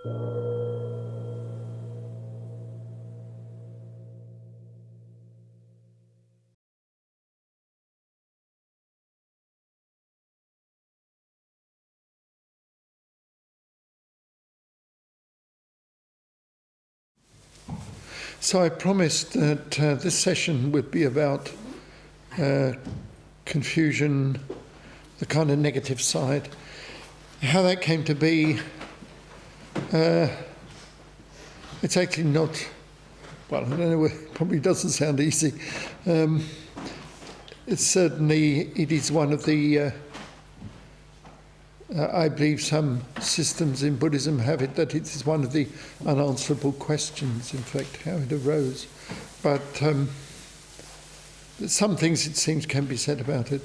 So I promised that this session would be about confusion, the kind of negative side. How that came to be, it's actually not, well, I don't know, it probably doesn't sound easy. It's certainly, it is one of the, I believe some systems in Buddhism have it that it is one of the unanswerable questions, in fact, how it arose. But some things, it seems, can be said about it.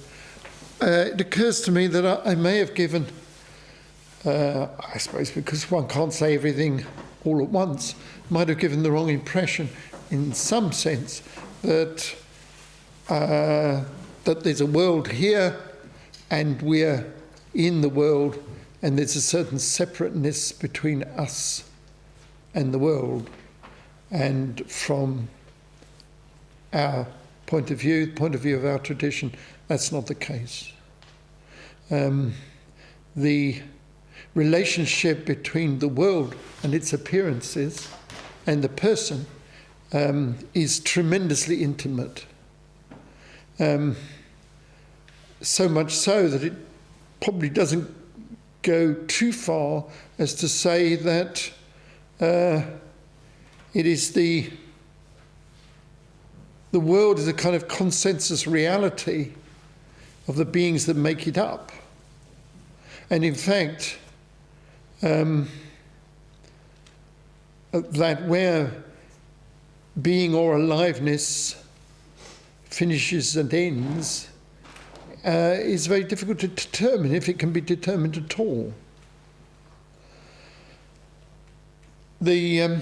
It occurs to me that I may have given, I suppose because one can't say everything all at once, might have given the wrong impression in some sense that that there's a world here and we're in the world, and there's a certain separateness between us and the world. And from our point of view, the point of view of our tradition, that's not the case. The relationship between the world and its appearances and the person is tremendously intimate. So much so that it probably doesn't go too far as to say that it is the world is a kind of consensus reality of the beings that make it up. And in fact, that where being or aliveness finishes and ends is very difficult to determine, if it can be determined at all. The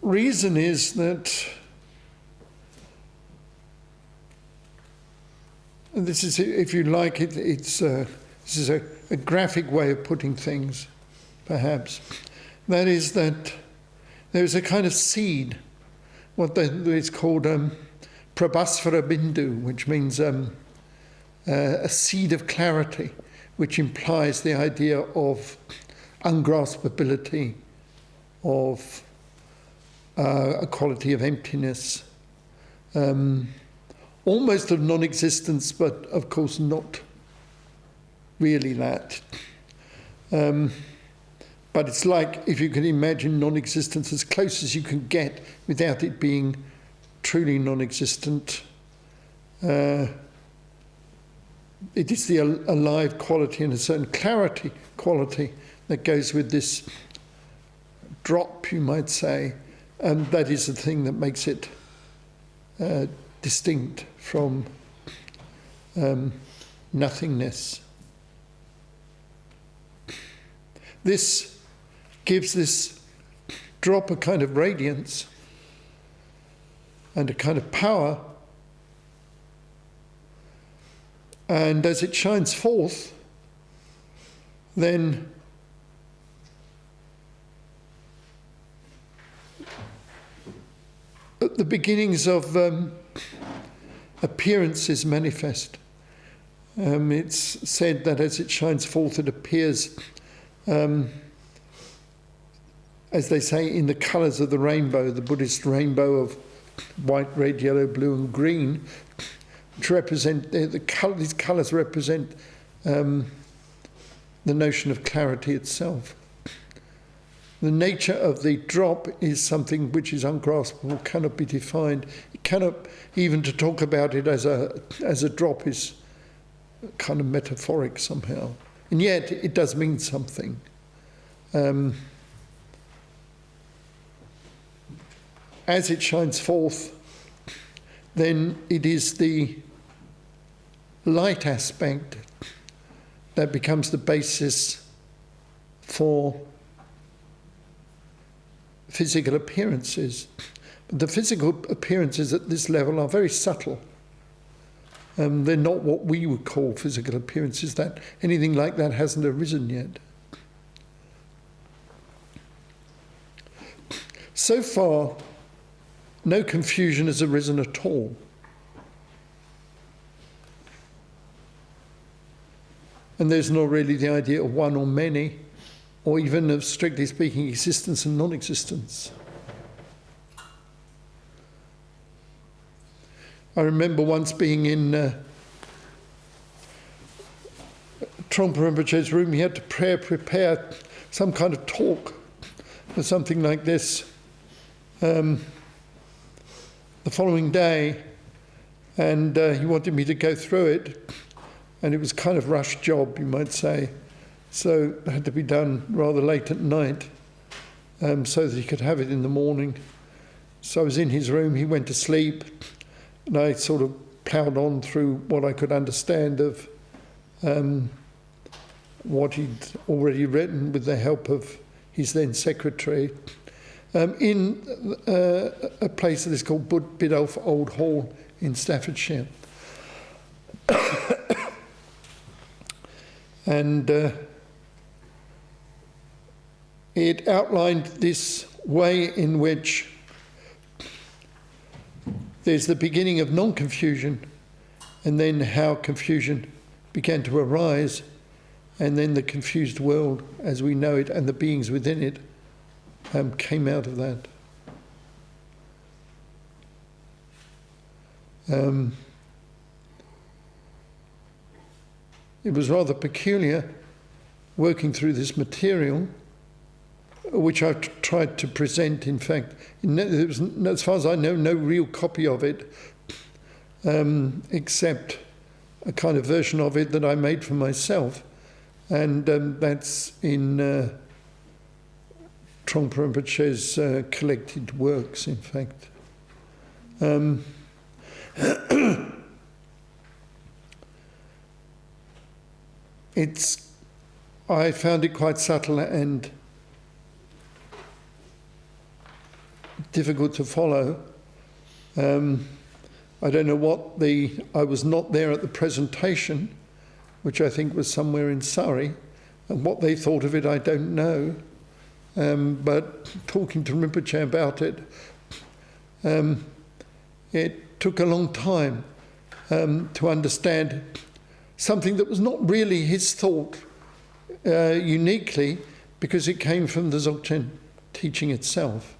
reason is that, and this is, if you like, this is a graphic way of putting things, perhaps. That is that there's a kind of seed, what is called prabhasvara bindu, which means a seed of clarity, which implies the idea of ungraspability, of a quality of emptiness, almost of non-existence, but of course not really that. But it's like, if you can imagine non-existence as close as you can get without it being truly non-existent. It is the alive quality and a certain clarity quality that goes with this drop, you might say, and that is the thing that makes it distinct from nothingness. This gives this drop a kind of radiance and a kind of power, and as it shines forth, then at the beginnings of appearances manifest. It's said that as it shines forth, it appears, as they say, in the colours of the rainbow, the Buddhist rainbow of white, red, yellow, blue and green, which represent, these colours represent the notion of clarity itself. The nature of the drop is something which is ungraspable, cannot be defined. It cannot, even to talk about it as a drop is kind of metaphoric somehow. And yet it does mean something. As it shines forth, then it is the light aspect that becomes the basis for physical appearances. But the physical appearances at this level are very subtle. They're not what we would call physical appearances. That anything like that hasn't arisen yet. So far, no confusion has arisen at all. And there's not really the idea of one or many, or even of, strictly speaking, existence and non-existence. I remember once being in Trungpa Rinpoche's room. He had to prepare some kind of talk or something like this the following day, and he wanted me to go through it, and it was kind of rush job, you might say, so it had to be done rather late at night so that he could have it in the morning. So I was in his room, he went to sleep, and I sort of ploughed on through what I could understand of what he'd already written with the help of his then secretary, in a place that is called Biddulph Old Hall in Staffordshire. And it outlined this way in which there's the beginning of non-confusion, and then how confusion began to arise, and then the confused world as we know it and the beings within it came out of that. It was rather peculiar working through this material, which I've tried to present. In fact, there was, as far as I know, no real copy of it, except a kind of version of it that I made for myself, and that's in Trungpa Rinpoche's collected works, in fact. I found it quite subtle and difficult to follow. I don't know what I was not there at the presentation, which I think was somewhere in Surrey, and what they thought of it I don't know. But talking to Rinpoche about it, it took a long time to understand something that was not really his thought uniquely, because it came from the Dzogchen teaching itself.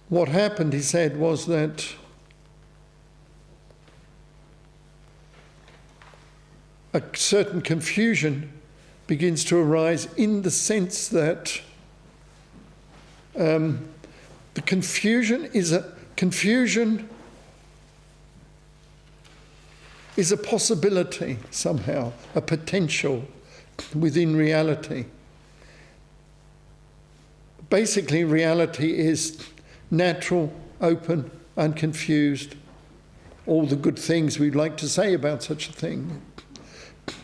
What happened, he said, was that a certain confusion begins to arise, in the sense that the confusion is a possibility somehow, a potential within reality. Basically, reality is natural, open, unconfused, all the good things we'd like to say about such a thing.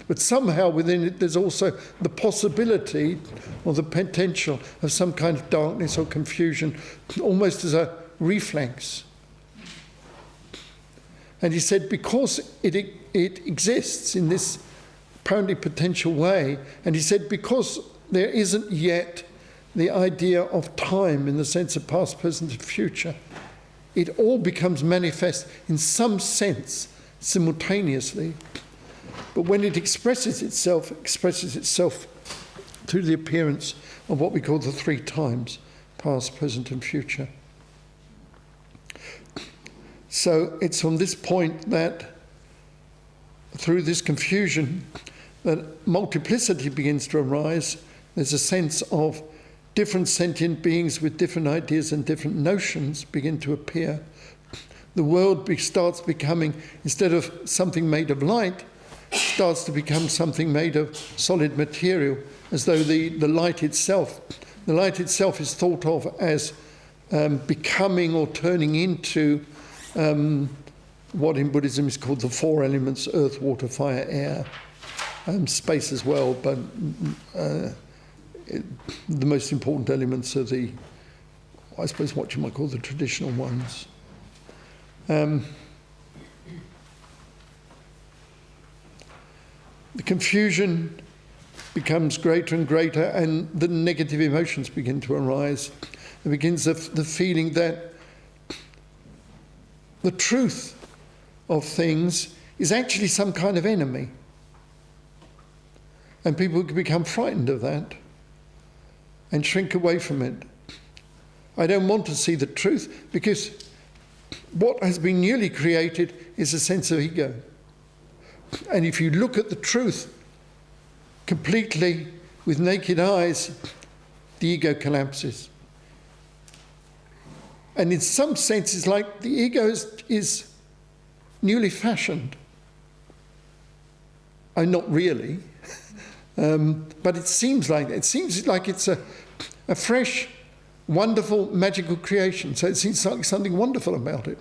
But somehow within it there's also the possibility or the potential of some kind of darkness or confusion, almost as a reflex. And he said because it exists in this apparently potential way, and he said because there isn't yet the idea of time in the sense of past, present and future, it all becomes manifest in some sense simultaneously. But when it expresses itself through the appearance of what we call the three times, past, present and future. So it's from this point that, through this confusion, that multiplicity begins to arise. There's a sense of different sentient beings with different ideas and different notions begin to appear. The world starts becoming, instead of something made of light, starts to become something made of solid material, as though the light itself is thought of as becoming or turning into what in Buddhism is called the four elements: earth, water, fire, air, space as well, but the most important elements are the I suppose what you might call the traditional ones. The confusion becomes greater and greater, and the negative emotions begin to arise. It begins the feeling that the truth of things is actually some kind of enemy. And people become frightened of that and shrink away from it. I don't want to see the truth, because what has been newly created is a sense of ego. And if you look at the truth completely with naked eyes, the ego collapses. And in some sense, it's like the ego is newly fashioned. Not really, but it seems like it's a fresh, wonderful, magical creation. So it seems like something wonderful about it.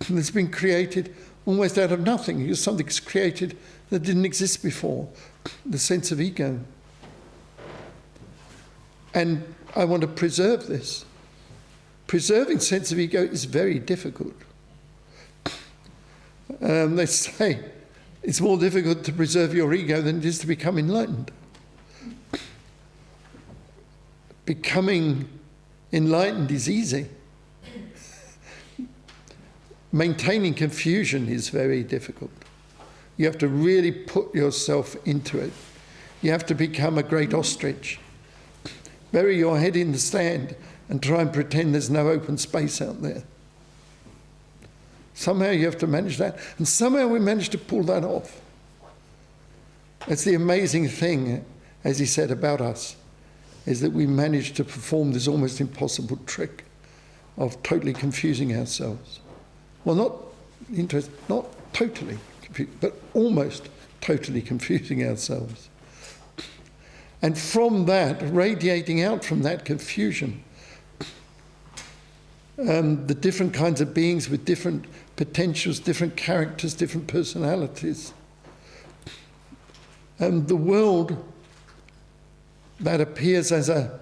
And it's been created almost out of nothing. Something's created that didn't exist before. The sense of ego. And I want to preserve this. Preserving sense of ego is very difficult. They say it's more difficult to preserve your ego than it is to become enlightened. Becoming enlightened is easy. Maintaining confusion is very difficult. You have to really put yourself into it. You have to become a great ostrich. Bury your head in the sand and try and pretend there's no open space out there. Somehow you have to manage that. And somehow we managed to pull that off. That's the amazing thing, as he said about us, is that we managed to perform this almost impossible trick of totally confusing ourselves. Well, not totally, but almost totally confusing ourselves. And from that, radiating out from that confusion, the different kinds of beings with different potentials, different characters, different personalities. The world that appears as a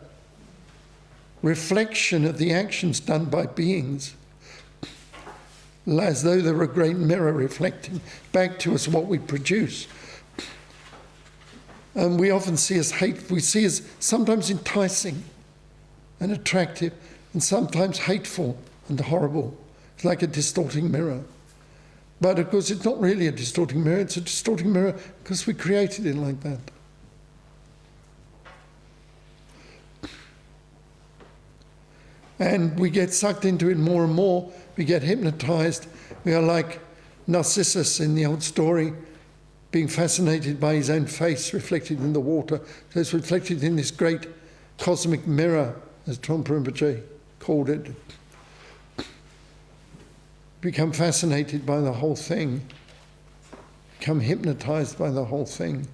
reflection of the actions done by beings, as though they're a great mirror reflecting back to us what we produce. And we often see as sometimes enticing and attractive, and sometimes hateful and horrible. It's like a distorting mirror. But of course it's not really a distorting mirror, it's a distorting mirror because we created it like that. And we get sucked into it more and more, we get hypnotized. We are like Narcissus in the old story, being fascinated by his own face reflected in the water. So it's reflected in this great cosmic mirror, as Trungpa Rinpoche called it. Become fascinated by the whole thing, become hypnotized by the whole thing.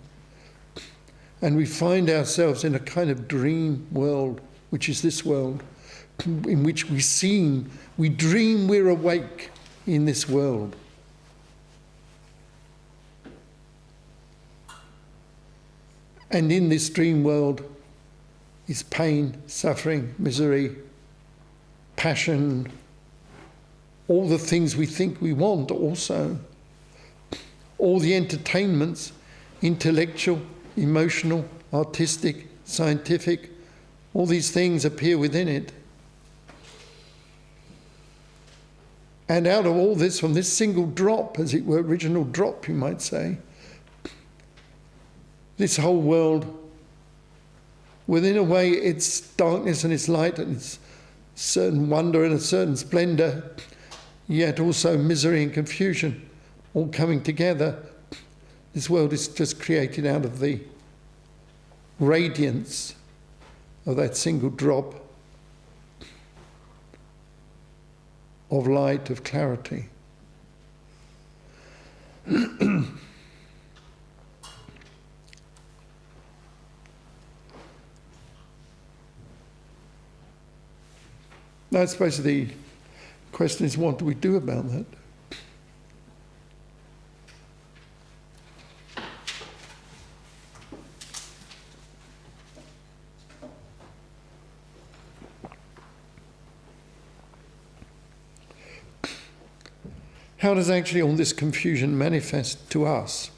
And we find ourselves in a kind of dream world, which is this world, in which we dream we're awake in this world. And in this dream world is pain, suffering, misery, passion, all the things we think we want also. All the entertainments, intellectual, emotional, artistic, scientific, all these things appear within it. And out of all this, from this single drop, as it were, original drop, you might say, this whole world, within a way, its darkness and its light and its certain wonder and a certain splendour, yet also misery and confusion, all coming together. This world is just created out of the radiance of that single drop of light, of clarity. Now, I suppose the question is, what do we do about that? how does actually all this confusion manifest to us?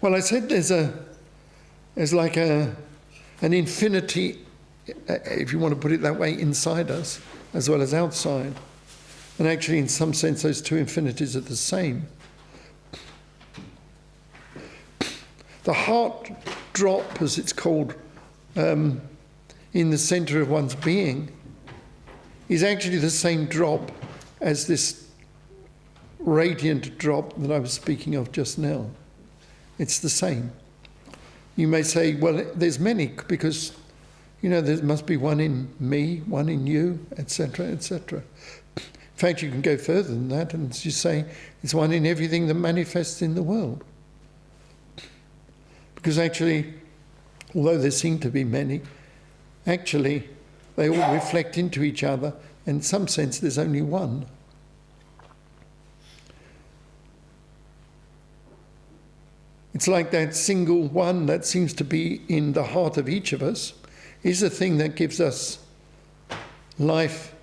Well, I said there's like an infinity, if you want to put it that way, inside us as well as outside. And actually, in some sense, those two infinities are the same. The heart drop, as it's called, in the centre of one's being, is actually the same drop as this radiant drop that I was speaking of just now. It's the same. You may say, well, there's many, because, there must be one in me, one in you, etc., etc. In fact, you can go further than that, and you say, it's one in everything that manifests in the world. Because actually, although there seem to be many, actually, they all reflect into each other, and in some sense, there's only one. It's like that single one that seems to be in the heart of each of us is the thing that gives us life,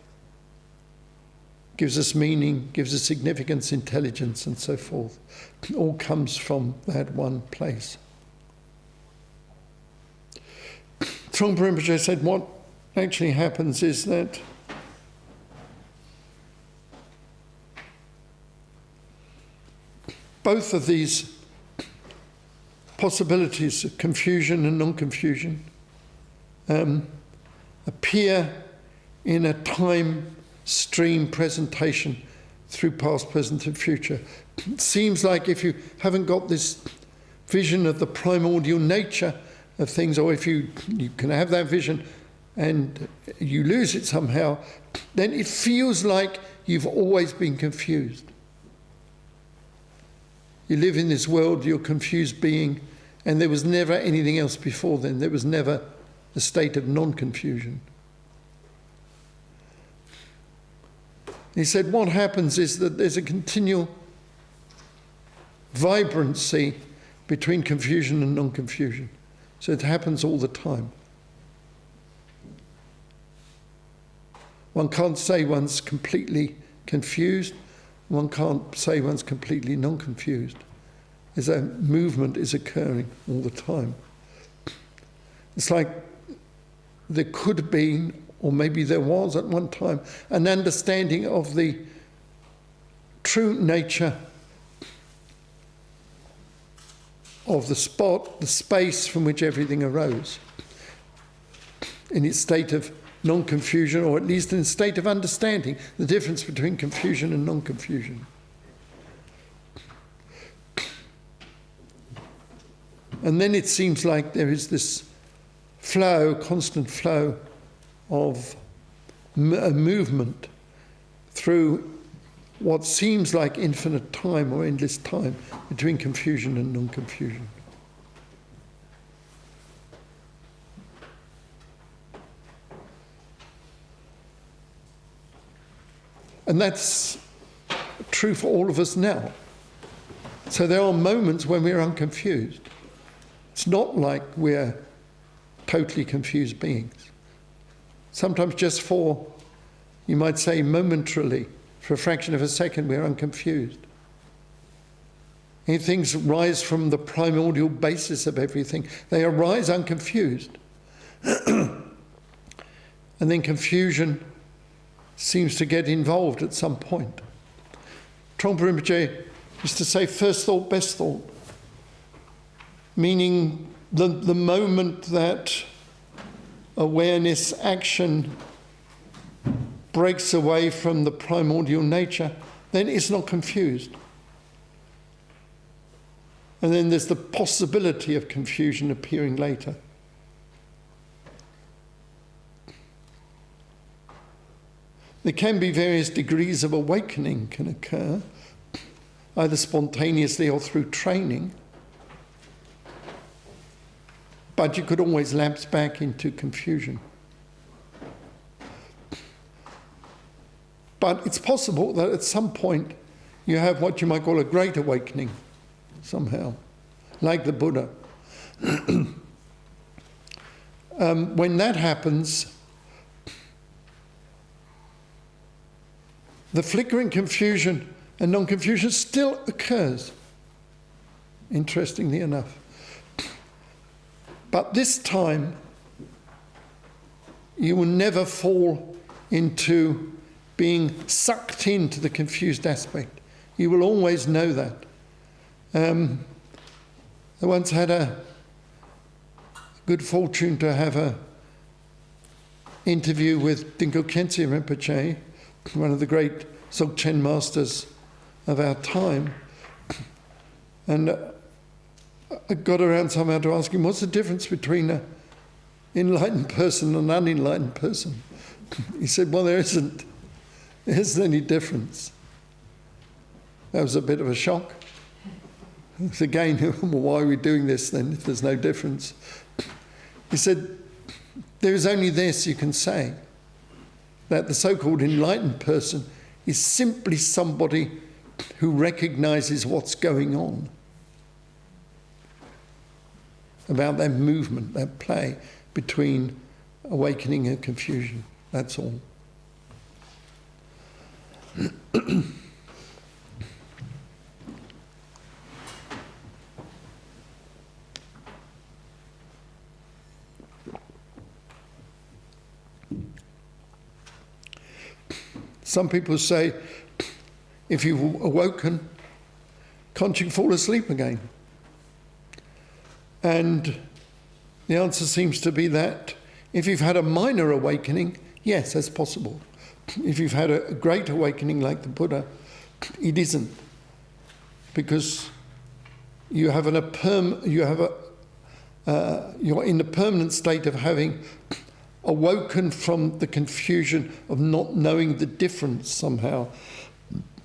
gives us meaning, gives us significance, intelligence, and so forth. It all comes from that one place. Trungpa Rinpoche said what actually happens is that both of these possibilities of confusion and non-confusion appear in a time stream presentation through past, present and future. It seems like if you haven't got this vision of the primordial nature of things, or if you can have that vision and you lose it somehow, then it feels like you've always been confused. You live in this world, you're a confused being, and there was never anything else before then. There was never a state of non-confusion. He said what happens is that there's a continual vibrancy between confusion and non-confusion. So it happens all the time. One can't say one's completely confused. One can't say one's completely non-confused. As a movement is occurring all the time. It's like there could have been, or maybe there was at one time, an understanding of the true nature of the spot, the space from which everything arose, in its state of non-confusion, or at least in a state of understanding the difference between confusion and non-confusion. And then it seems like there is this flow, constant flow of a movement through what seems like infinite time or endless time between confusion and non-confusion. And that's true for all of us now. So there are moments when we're unconfused. It's not like we're totally confused beings. Sometimes just for, you might say momentarily, for a fraction of a second, we're unconfused. And things rise from the primordial basis of everything. They arise unconfused. And then confusion seems to get involved at some point. Trungpa Rinpoche used to say, first thought, best thought. Meaning the moment that awareness, action breaks away from the primordial nature, then it's not confused. And then there's the possibility of confusion appearing later. There can be various degrees of awakening can occur, either spontaneously or through training. But you could always lapse back into confusion. But it's possible that at some point you have what you might call a great awakening somehow, like the Buddha. When that happens, the flickering confusion and non-confusion still occurs, interestingly enough. But this time, you will never fall into being sucked into the confused aspect. You will always know that. I once had a good fortune to have an interview with Dinko Khyentse Rinpoche, one of the great Dzogchen masters of our time. And I got around somehow to ask him, what's the difference between an enlightened person and an unenlightened person? He said, well, there isn't any difference. That was a bit of a shock. So again, well, why are we doing this then if there's no difference? He said, there is only this you can say, that the so-called enlightened person is simply somebody who recognizes what's going on, about that movement, that play between awakening and confusion. That's all. Some people say, if you've awoken, can't you fall asleep again? And the answer seems to be that if you've had a minor awakening, yes, that's possible. If you've had a great awakening like the Buddha, it isn't, because you have you're in the permanent state of having awoken from the confusion of not knowing the difference somehow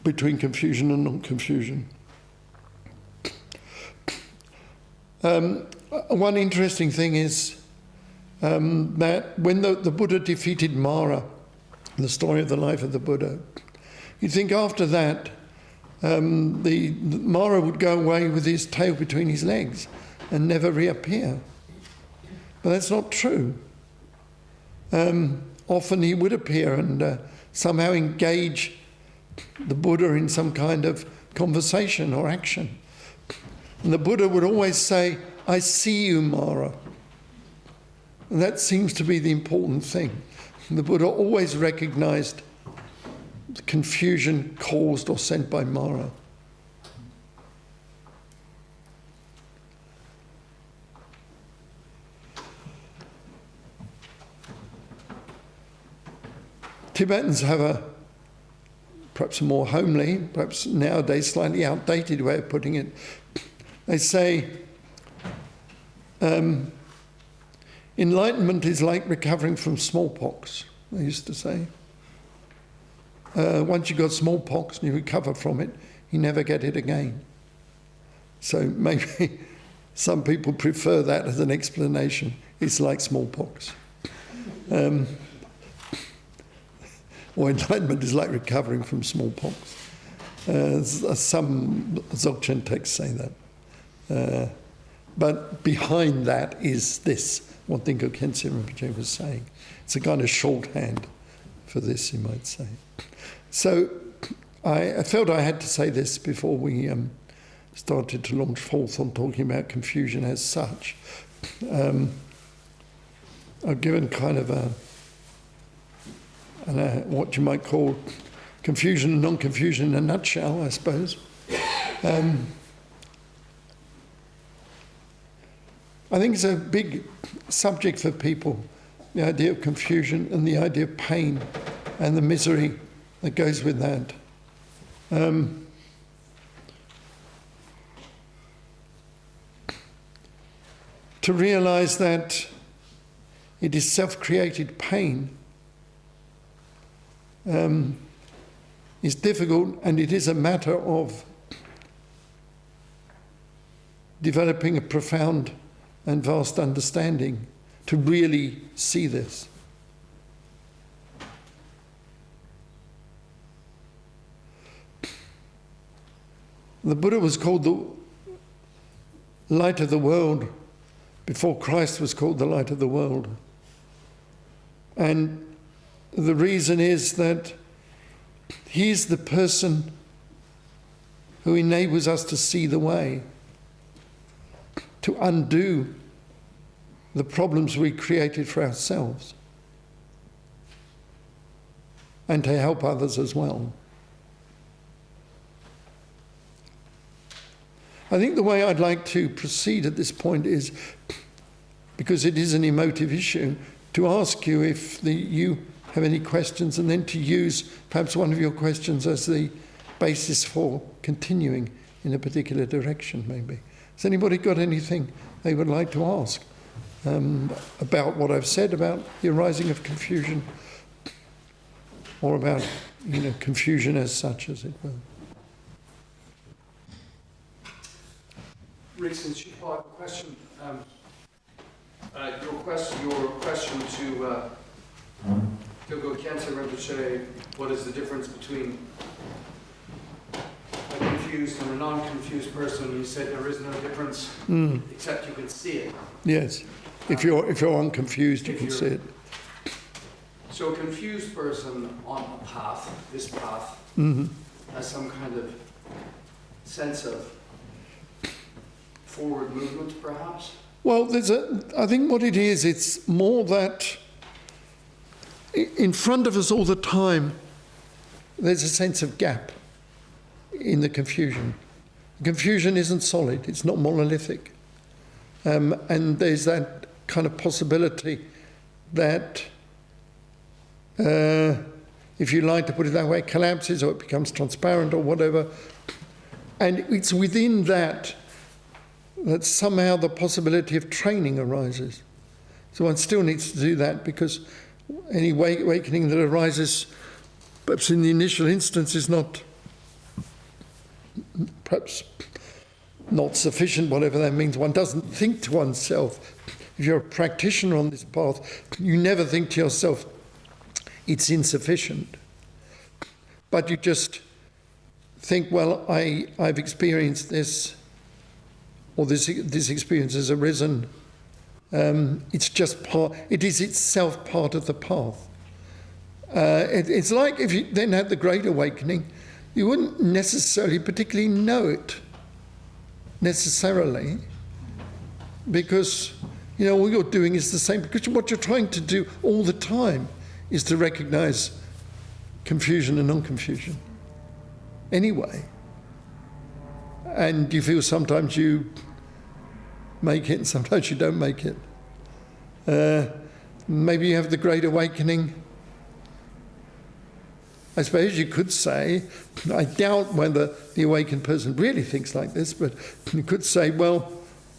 between confusion and non-confusion. One interesting thing is that when the Buddha defeated Mara, the story of the life of the Buddha, you'd think after that the Mara would go away with his tail between his legs and never reappear. But that's not true. Often he would appear and somehow engage the Buddha in some kind of conversation or action. And the Buddha would always say, I see you, Mara. And that seems to be the important thing. The Buddha always recognized the confusion caused or sent by Mara. Tibetans have perhaps a more homely, perhaps nowadays slightly outdated way of putting it. They say, enlightenment is like recovering from smallpox, they used to say. Once you've got smallpox and you recover from it, you never get it again. So maybe some people prefer that as an explanation. It's like smallpox. Or enlightenment is like recovering from smallpox. Some Dzogchen texts say that. But behind that is this, what Dinko Khyentse Rinpoche was saying. It's a kind of shorthand for this, you might say. So I felt I had to say this before we started to launch forth on talking about confusion as such. I've given kind of what you might call confusion and non-confusion in a nutshell, I suppose. I think it's a big subject for people, the idea of confusion and the idea of pain and the misery that goes with that. To realize that it is self-created pain is difficult, and it is a matter of developing a profound and vast understanding to really see this. The Buddha was called the light of the world before Christ was called the light of the world. And the reason is that He's the person who enables us to see the way, to undo the problems we created for ourselves, and to help others as well. I think the way I'd like to proceed at this point is, because it is an emotive issue, to ask you if you have any questions, and then to use perhaps one of your questions as the basis for continuing in a particular direction, maybe. Has anybody got anything they would like to ask about what I've said about the arising of confusion, or about, confusion as such, as it were? Rigdzin, Shikpo, I have a question. Your question to Longchen Rinpoche, what is the difference between a confused and a non-confused person? You said there is no difference, except you can see it. Yes. If you're unconfused, you can see it. So a confused person on a path, this path, has some kind of sense of forward movement, perhaps? Well, I think what it is, it's more that in front of us all the time, there's a sense of gap in the confusion. Confusion isn't solid, it's not monolithic. And there's that kind of possibility that, if you like to put it that way, it collapses or it becomes transparent or whatever. And it's within that somehow the possibility of training arises. So one still needs to do that, because any awakening that arises, perhaps in the initial instance, is perhaps not sufficient, whatever that means. One doesn't think to oneself. If you're a practitioner on this path, you never think to yourself, it's insufficient. But you just think, well, I've experienced this, or this experience has arisen. It's just it is itself part of the path. It's like if you then had the Great Awakening, you wouldn't necessarily particularly know it, necessarily, because, all you're doing is the same, because what you're trying to do all the time is to recognize confusion and non-confusion anyway. And you feel sometimes you make it and sometimes you don't make it. Maybe you have the Great Awakening. I suppose you could say, I doubt whether the awakened person really thinks like this, but you could say, well,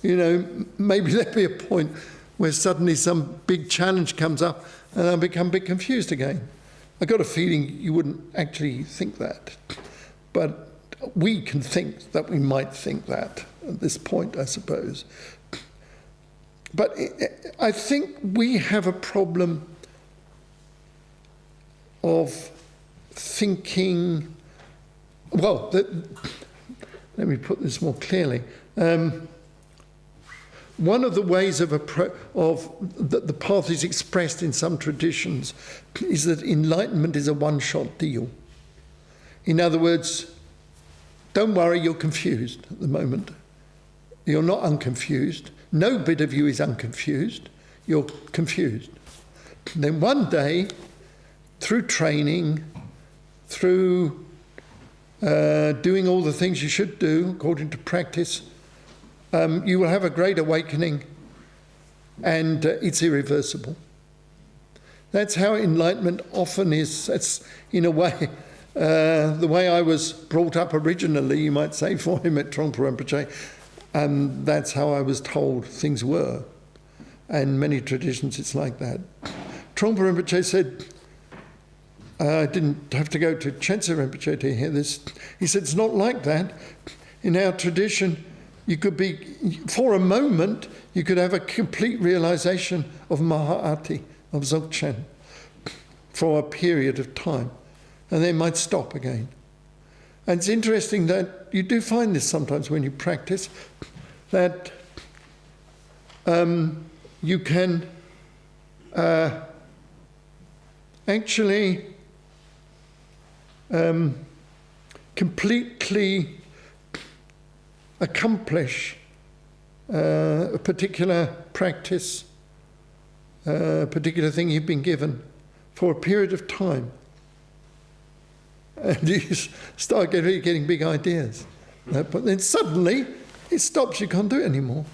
maybe there'd be a point where suddenly some big challenge comes up and I become a bit confused again. I got a feeling you wouldn't actually think that. But we can think that we might think that at this point, I suppose. But I think we have a problem of thinking, well, let me put this more clearly. One of the ways of that the path is expressed in some traditions is that enlightenment is a one-shot deal. In other words, don't worry, you're confused at the moment. You're not unconfused. No bit of you is unconfused. You're confused. And then one day, through training, through doing all the things you should do according to practice, you will have a great awakening, and it's irreversible. That's how enlightenment often is. That's, in a way, the way I was brought up originally, you might say, for him at Trungpa Rinpoche, and that's how I was told things were. And many traditions, it's like that. Trungpa Rinpoche said, I didn't have to go to Chensa Rinpoche to hear this. He said, it's not like that. In our tradition, you could be, for a moment, you could have a complete realization of Maha'ati, of Dzogchen, for a period of time, and then might stop again. And it's interesting that you do find this sometimes when you practice, that you can actually completely accomplish a particular practice, a particular thing you've been given for a period of time. And you start getting big ideas. But then suddenly it stops, you can't do it anymore.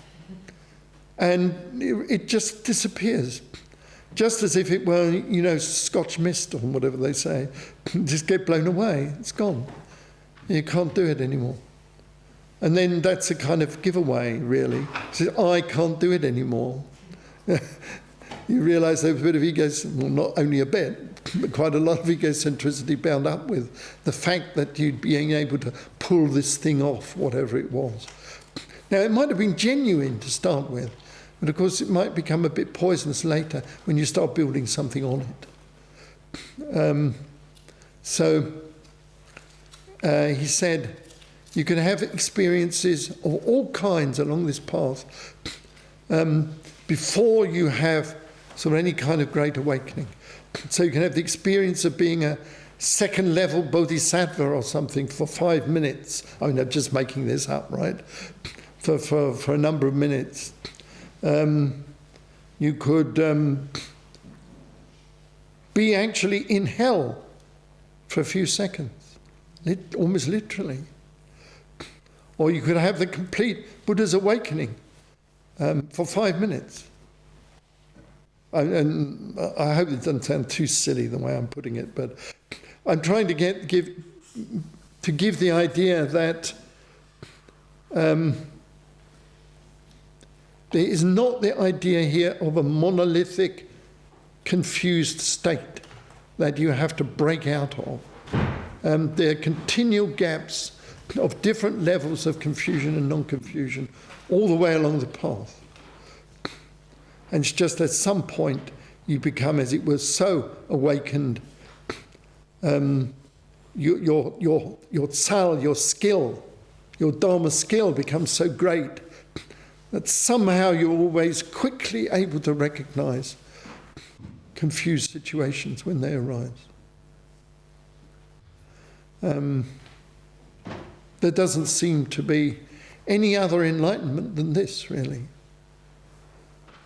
And it just disappears. Just as if it were, Scotch mist or whatever they say. Just get blown away, it's gone. You can't do it anymore. And then that's a kind of giveaway, really. So I can't do it anymore. You realise there's a bit of well, not only a bit, but quite a lot of egocentricity bound up with the fact that you'd being able to pull this thing off, whatever it was. Now, it might have been genuine to start with, but of course it might become a bit poisonous later when you start building something on it. He said, you can have experiences of all kinds along this path before you have sort of any kind of great awakening. So you can have the experience of being a second level Bodhisattva or something for 5 minutes. I mean, I'm just making this up, right? For a number of minutes. You could be actually in hell for a few seconds, almost literally. Or you could have the complete Buddha's awakening for 5 minutes. And I hope it doesn't sound too silly the way I'm putting it, but I'm trying to give the idea that there is not the idea here of a monolithic, confused state that you have to break out of. There are continual gaps of different levels of confusion and non-confusion all the way along the path. And it's just at some point you become, as it were, so awakened, your tsal, your skill, your dharma skill becomes so great that somehow you're always quickly able to recognize confused situations when they arise. There doesn't seem to be any other enlightenment than this, really.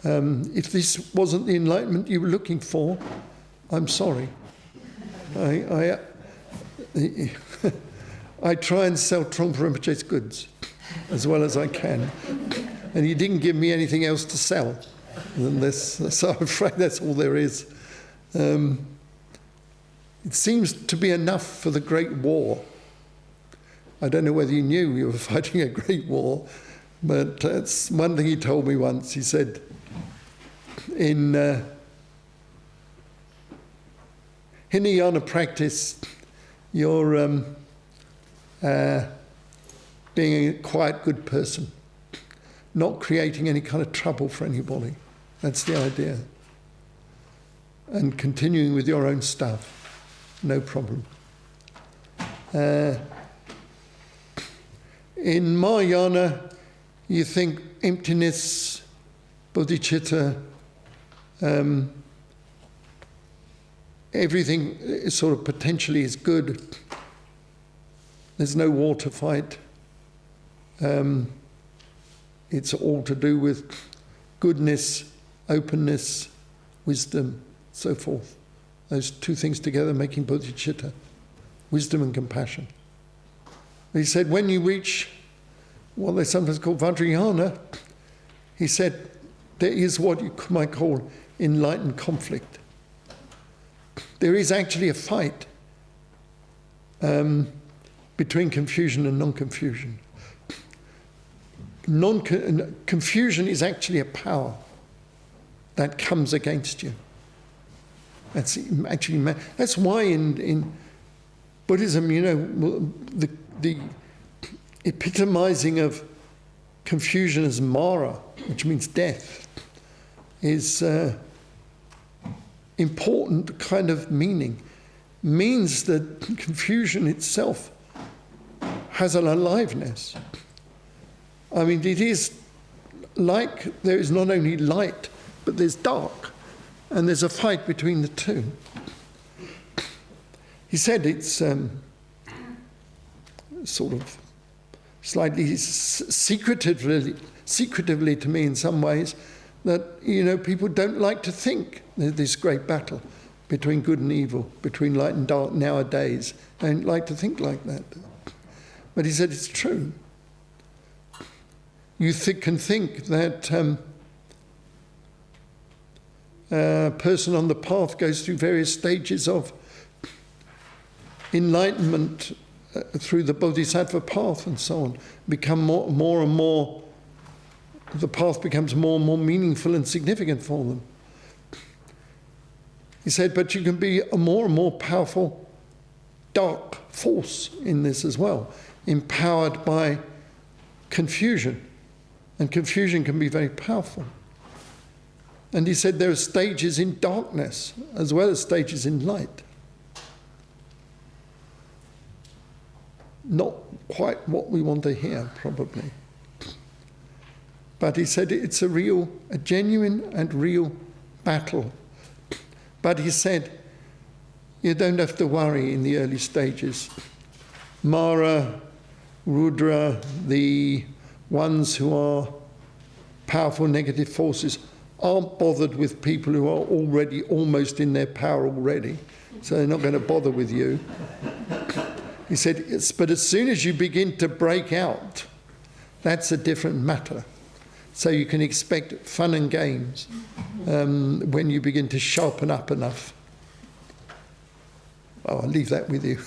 If this wasn't the enlightenment you were looking for, I'm sorry. I try and sell Trungpa Rinpoche's goods as well as I can, and he didn't give me anything else to sell than this, so I'm afraid that's all there is. It seems to be enough for the Great War. I don't know whether you knew you were fighting a great war, but that's one thing he told me once. He said, in Hinayana practice, you're being a quiet, good person, not creating any kind of trouble for anybody. That's the idea. And continuing with your own stuff, no problem. In Mahayana, you think emptiness, bodhicitta, everything is sort of potentially is good. There's no war to fight. It's all to do with goodness, openness, wisdom, so forth. Those two things together making bodhicitta, wisdom and compassion. He said, when you reach what they sometimes call Vajrayana, he said, there is what you might call enlightened conflict. There is actually a fight between confusion and non-confusion. Confusion is actually a power that comes against you. That's why in Buddhism, the epitomizing of confusion as Mara, which means death, is important kind of meaning. Means that confusion itself has an aliveness. I mean, it is like there is not only light, but there's dark, and there's a fight between the two. he said it's sort of slightly secretively to me in some ways, that, you know, people don't like to think this great battle between good and evil, between light and dark nowadays. They don't like to think like that. But he said it's true. You can think that a person on the path goes through various stages of enlightenment through the Bodhisattva path and so on, become more and more, the path becomes more and more meaningful and significant for them. He said, but you can be a more and more powerful dark force in this as well, empowered by confusion. And confusion can be very powerful. And he said there are stages in darkness as well as stages in light. Not quite what we want to hear, probably. But he said it's a genuine and real battle. But he said, you don't have to worry in the early stages. Mara, Rudra, the ones who are powerful negative forces, aren't bothered with people who are already almost in their power already. So they're not going to bother with you. He said, but as soon as you begin to break out, that's a different matter. So you can expect fun and games when you begin to sharpen up enough. Oh, I'll leave that with you.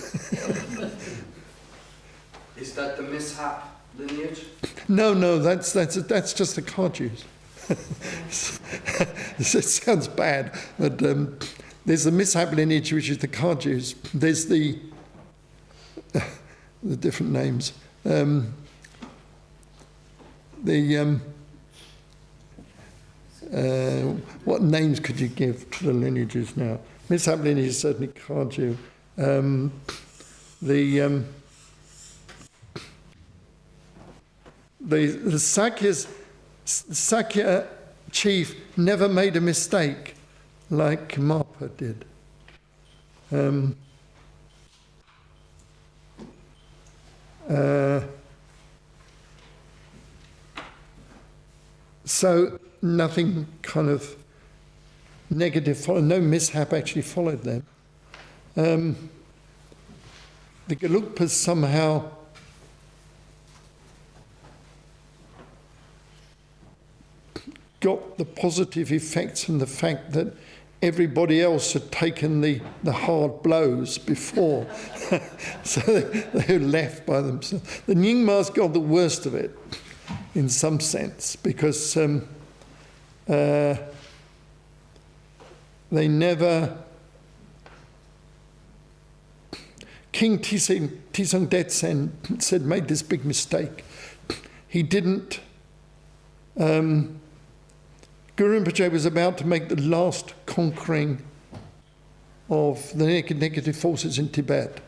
Is that the mishap lineage? No, that's just the Kajus. It sounds bad, but there's the mishap lineage, which is the Kajus. There's the different names. What names could you give to the lineages now? Mishap lineage is certainly Kaju. The Sakya chief never made a mistake like Marpa did. So nothing kind of negative followed, no mishap actually followed them. The Gelugpas somehow got the positive effects from the fact that everybody else had taken the hard blows before. So they were left by themselves. The Nyingmas got the worst of it, in some sense, because they never... King Tisong Detsen said, made this big mistake. He didn't... Guru Rinpoche was about to make the last conquering of the negative forces in Tibet.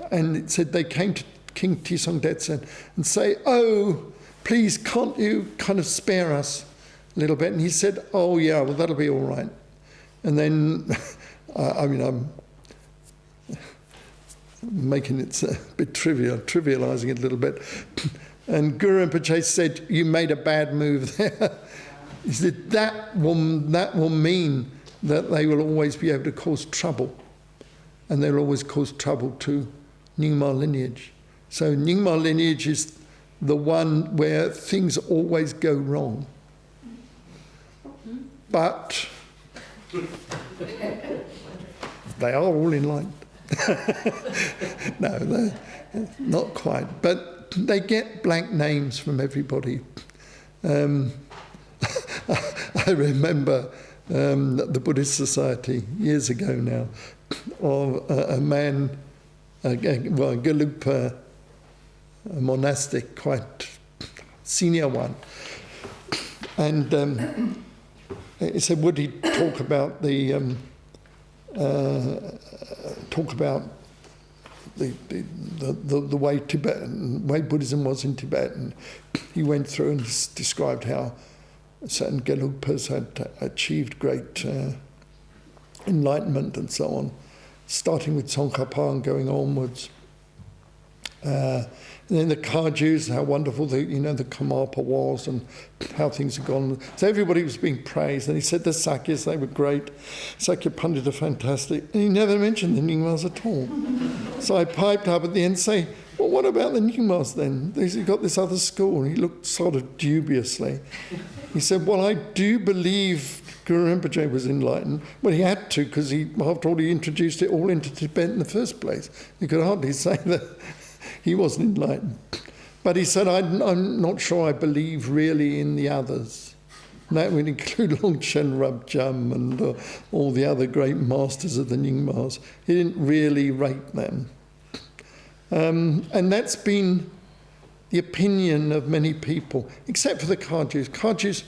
And it said they came to King Tisong Detsen and say, oh, please, can't you kind of spare us a little bit? And he said, oh, yeah, well, that'll be all right. And then, I'm making it a bit trivializing it a little bit. And Guru Rinpoche said, you made a bad move there. He said, that will mean that they will always be able to cause trouble. And they'll always cause trouble to Nyingma lineage. So Nyingma lineage is the one where things always go wrong. But they are all enlightened. No, they're not quite. But they get blank names from everybody. I remember at the Buddhist Society years ago now, of a man, a Gelugpa, a monastic, quite senior one, and he said, would he talk about the way Buddhism was in Tibet, and he went through and described how certain Gelugpas had achieved great enlightenment and so on. starting with Tsongkhapa and going onwards. And then the Kajus, how wonderful the Karmapa was and how things had gone. So everybody was being praised. And he said the Sakyas, they were great. Sakya Pandita, fantastic. And he never mentioned the Nyingmas at all. So I piped up at the end and say, well, what about the Nyingmas then? He's got this other school. And he looked sort of dubiously. He said, well, I do believe Guru Rinpoche was enlightened. Well, he had to, because after all, he introduced it all into Tibet in the first place. You could hardly say that he wasn't enlightened. But he said, I'm not sure I believe really in the others. And that would include Longchen Rabjam and all the other great masters of the Nyingmas. He didn't really rate them. And that's been the opinion of many people, except for the Kajus. Kajus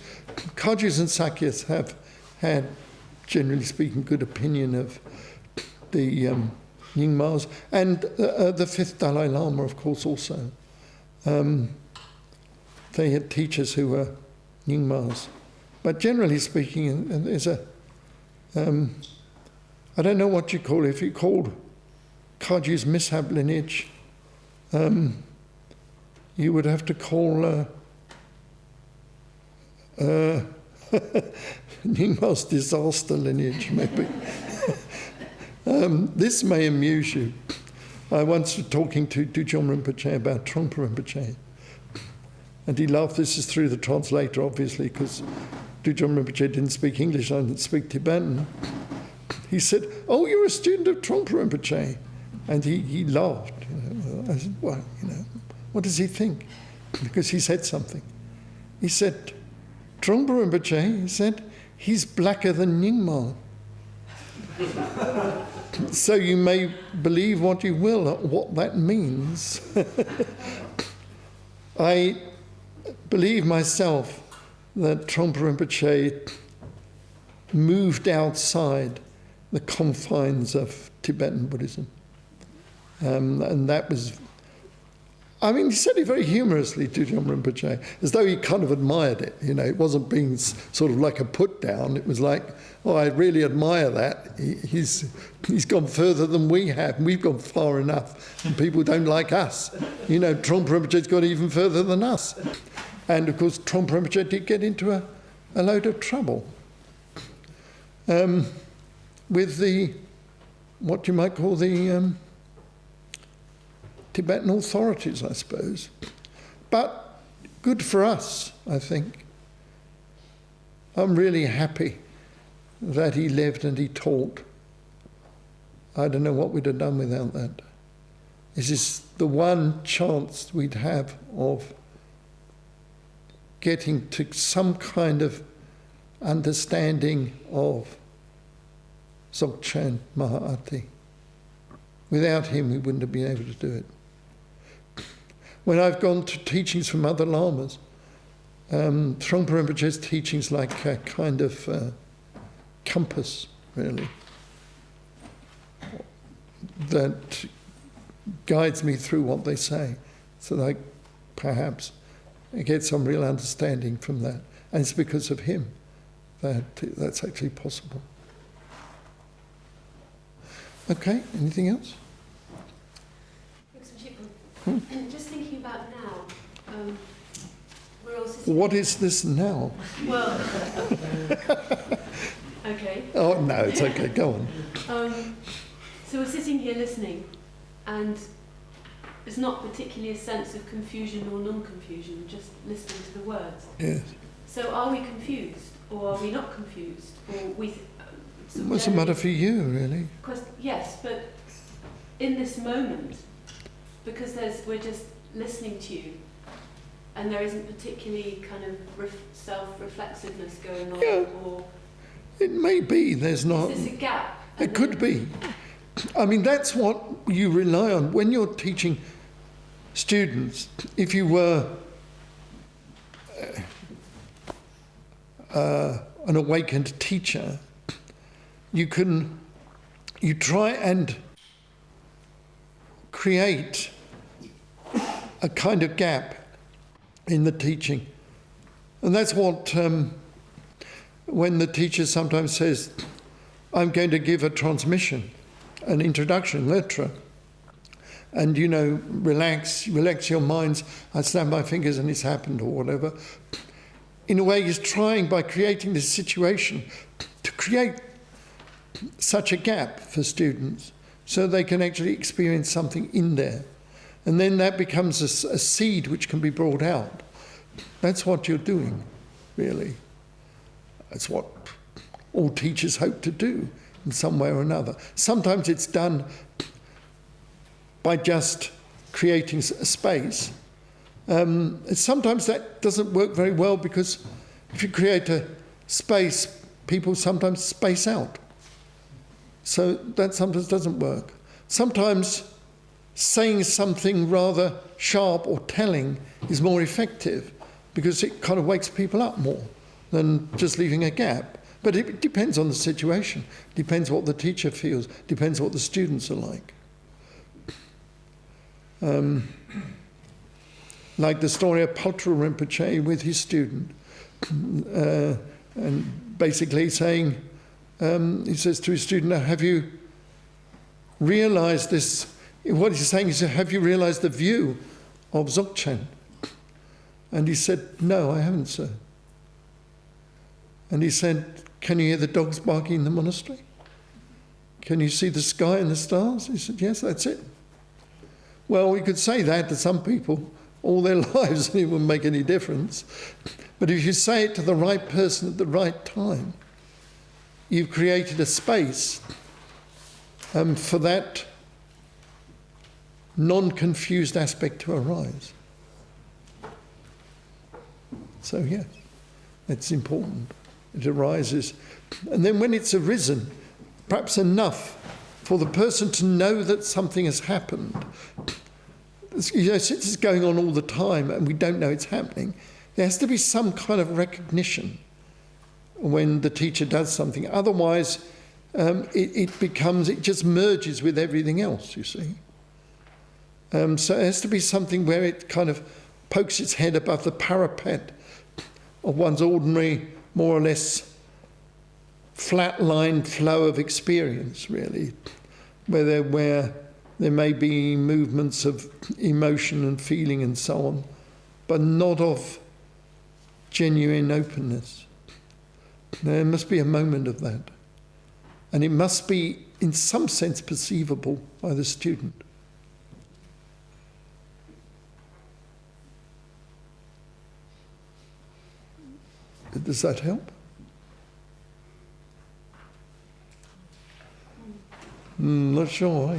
and Sakyas have had, generally speaking, good opinion of the Nyingmas, and the fifth Dalai Lama, of course, also. They had teachers who were Nyingmas. But generally speaking, there's I don't know what you call it. If you called Kaji's mishap lineage, you would have to call Nyingma's disaster lineage, maybe. This may amuse you. I once was talking to Dzogchen Rinpoche about Trungpa Rinpoche. And he laughed. This is through the translator, obviously, because Dzogchen Rinpoche didn't speak English, I didn't speak Tibetan. He said, oh, you're a student of Trungpa Rinpoche. And he laughed. I said, well, what does he think? Because he said something. He said, Trungpa Rinpoche, he said, he's blacker than Nyingma. So you may believe what you will at what that means. I believe myself that Trungpa Rinpoche moved outside the confines of Tibetan Buddhism. And that was, he said it very humorously to Dzogchen Rinpoche, as though he kind of admired it. It wasn't being sort of like a put down. It was like, oh, I really admire that. He's gone further than we have. And we've gone far enough, and people don't like us. Trungpa Rinpoche's gone even further than us. And of course, Trungpa Rinpoche did get into a load of trouble with the, what you might call the Tibetan authorities, I suppose. But good for us, I think. I'm really happy that he lived and he taught. I don't know what we'd have done without that. This is the one chance we'd have of getting to some kind of understanding of Dzogchen Mahā'ati. Without him, we wouldn't have been able to do it. When I've gone to teachings from other lamas, Trungpa Rinpoche's teachings like a kind of compass, really, that guides me through what they say, so that I perhaps get some real understanding from that. And it's because of him that that's actually possible. Okay, anything else? Just thinking about now, we're all sitting... What is this now? Well, okay. Oh, no, it's okay, go on. So we're sitting here listening, and there's not particularly a sense of confusion or non-confusion, just listening to the words. Yes. So are we confused, or are we not confused? Or What's the matter for you, really? Yes, but in this moment, because we're just listening to you, and there isn't particularly kind of self-reflexiveness going on, yeah, or it may be. There's not. Is this a gap? It could be. That's what you rely on when you're teaching students. If you were an awakened teacher, you try and create a kind of gap in the teaching. And that's what, when the teacher sometimes says, I'm going to give a transmission, an introduction lecture, and relax your minds, I snap my fingers and it's happened, or whatever. In a way, he's trying, by creating this situation, to create such a gap for students so they can actually experience something in there. And then that becomes a seed which can be brought out. That's what you're doing, really. That's what all teachers hope to do in some way or another. Sometimes it's done by just creating a space. Sometimes that doesn't work very well, because if you create a space, people sometimes space out. So that sometimes doesn't work. Sometimes saying something rather sharp or telling is more effective, because it kind of wakes people up more than just leaving a gap. But it depends on the situation, depends what the teacher feels, depends what the students are like. Like the story of Paltru Rinpoche with his student, and basically saying, he says to his student, "Now, have you realized this?" What he's saying is, "Have you realized the view of Dzogchen?" And he said, "No, I haven't, sir." And he said, "Can you hear the dogs barking in the monastery? Can you see the sky and the stars?" He said, "Yes, that's it." Well, we could say that to some people all their lives and it wouldn't make any difference. But if you say it to the right person at the right time, you've created a space for that non-confused aspect to arise. So yes, it's important. It arises. And then when it's arisen, perhaps enough for the person to know that something has happened. Since it's going on all the time and we don't know it's happening, there has to be some kind of recognition when the teacher does something. Otherwise, it just merges with everything else, you see. So it has to be something where it kind of pokes its head above the parapet of one's ordinary, more or less flat-line flow of experience, really, where there may be movements of emotion and feeling and so on, but not of genuine openness. There must be a moment of that. And it must be, in some sense, perceivable by the student. Does that help? Not sure.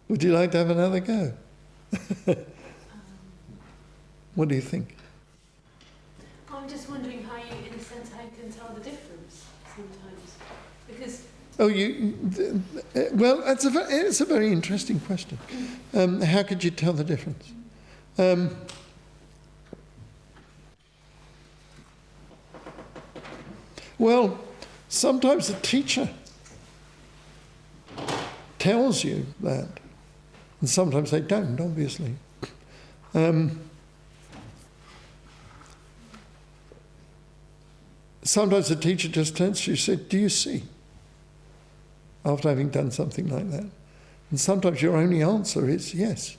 Would you like to have another go? What do you think? I'm just wondering how you, in a sense, how you can tell the difference sometimes, because. Well, it's a very interesting question. How could you tell the difference? Well, sometimes the teacher tells you that, and sometimes they don't, obviously. Sometimes the teacher just turns to you and says, "Do you see?" After having done something like that. And sometimes your only answer is yes.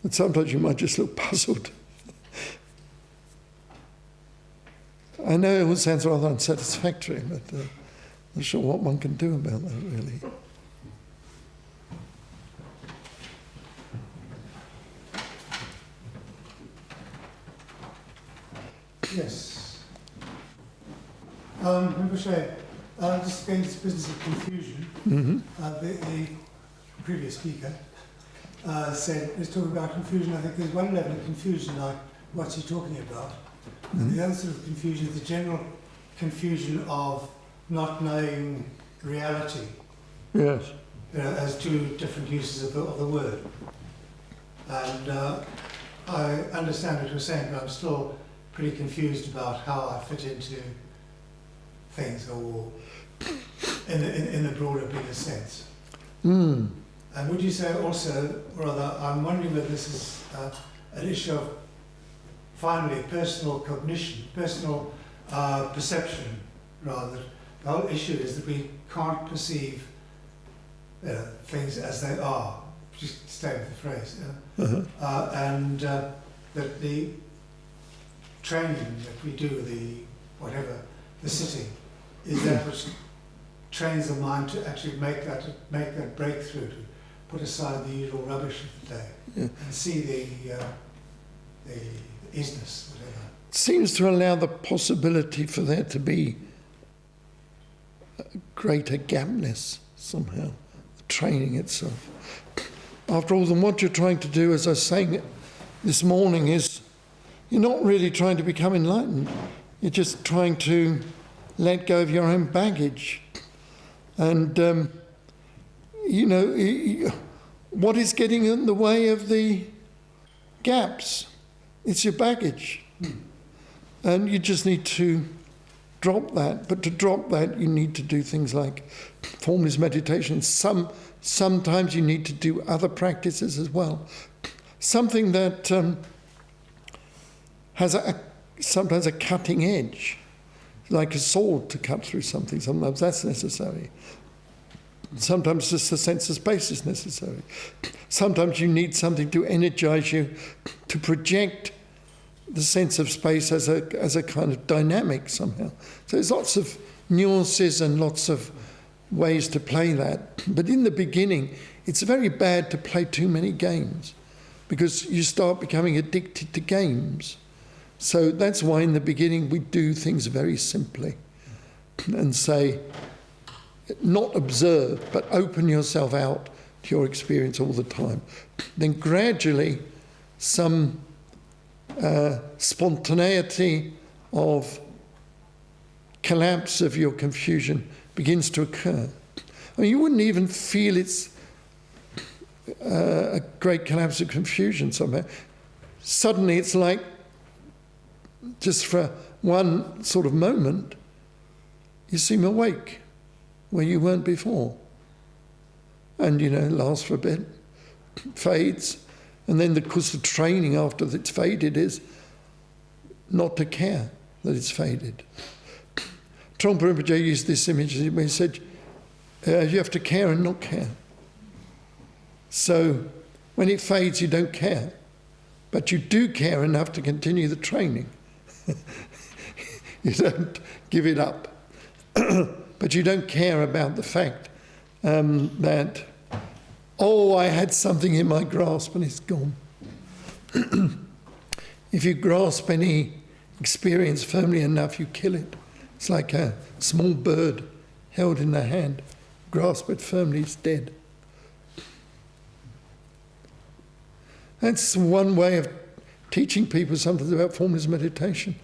And sometimes you might just look puzzled. I know it all sounds rather unsatisfactory, but I'm not sure what one can do about that, really. Yes. Rinpoche, just going to this business of confusion, the previous speaker said, let's talk about confusion. I think there's one level of confusion, like what's he talking about? And the other sort of confusion is the general confusion of not knowing reality. Yes. As two different uses of the word. And I understand what you're saying, but I'm still pretty confused about how I fit into things, or in the broader, bigger sense. And would you say also, or rather, I'm wondering whether this is an issue of finally personal cognition, personal perception, rather. The whole issue is that we can't perceive things as they are, just to stay with the phrase, and that the training that we do, the sitting, is that which trains the mind to actually make that breakthrough, to put aside the usual rubbish of the day and see the isness, whatever. It seems to allow the possibility for there to be a greater gapness somehow, the training itself. After all, then what you're trying to do, as I was saying this morning, is you're not really trying to become enlightened. You're just trying to let go of your own baggage. And, what is getting in the way of the gaps? It's your baggage. And you just need to drop that. But to drop that, you need to do things like formless meditation. Sometimes you need to do other practices as well. Something that has sometimes a cutting edge, like a sword to cut through something. Sometimes that's necessary. Sometimes just a sense of space is necessary. Sometimes you need something to energize you, to project the sense of space as a kind of dynamic somehow. So there's lots of nuances and lots of ways to play that. But in the beginning, it's very bad to play too many games because you start becoming addicted to games. So that's why in the beginning we do things very simply and say, not observe, but open yourself out to your experience all the time. Then gradually some spontaneity of collapse of your confusion begins to occur. I mean, you wouldn't even feel it's a great collapse of confusion somehow. Suddenly it's like, just for one sort of moment, you seem awake where you weren't before. And, lasts for a bit, fades. And then, of course, the training after it's faded is not to care that it's faded. Trungpa Rinpoche used this image when he said, you have to care and not care. So when it fades, you don't care. But you do care enough to continue the training. You don't give it up. But you don't care about the fact that, I had something in my grasp and it's gone. If you grasp any experience firmly enough, you kill it. It's like a small bird held in the hand. Grasp it firmly, it's dead. That's one way of teaching people something about formless meditation.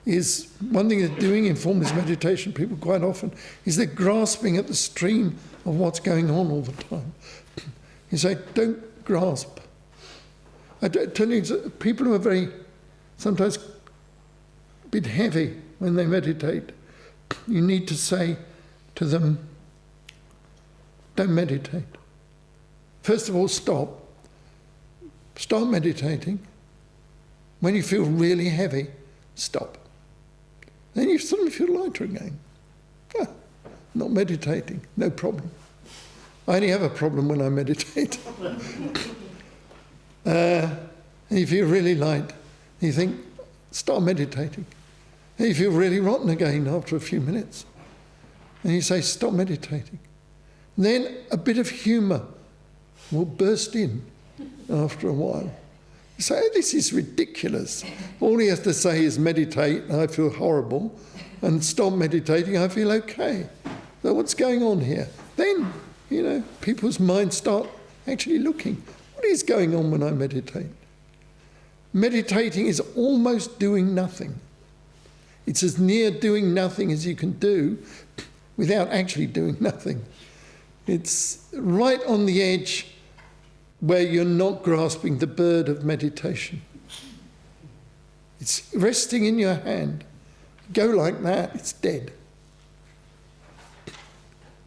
Is one thing they're doing in formless meditation, people quite often, is they're grasping at the stream of what's going on all the time. You say, don't grasp. I tell you, people who are sometimes a bit heavy when they meditate, you need to say to them, don't meditate. First of all, stop. Start meditating. When you feel really heavy, stop. Then you suddenly feel lighter again. Not meditating, no problem. I only have a problem when I meditate. And you feel really light. You think, start meditating. And you feel really rotten again after a few minutes. And you say, stop meditating. And then a bit of humour will burst in after a while. You say, this is ridiculous. All he has to say is meditate, and I feel horrible, and stop meditating, I feel okay. So what's going on here? Then, people's minds start actually looking. What is going on when I meditate? Meditating is almost doing nothing. It's as near doing nothing as you can do without actually doing nothing. It's right on the edge where you're not grasping the bird of meditation. It's resting in your hand. Go like that, it's dead.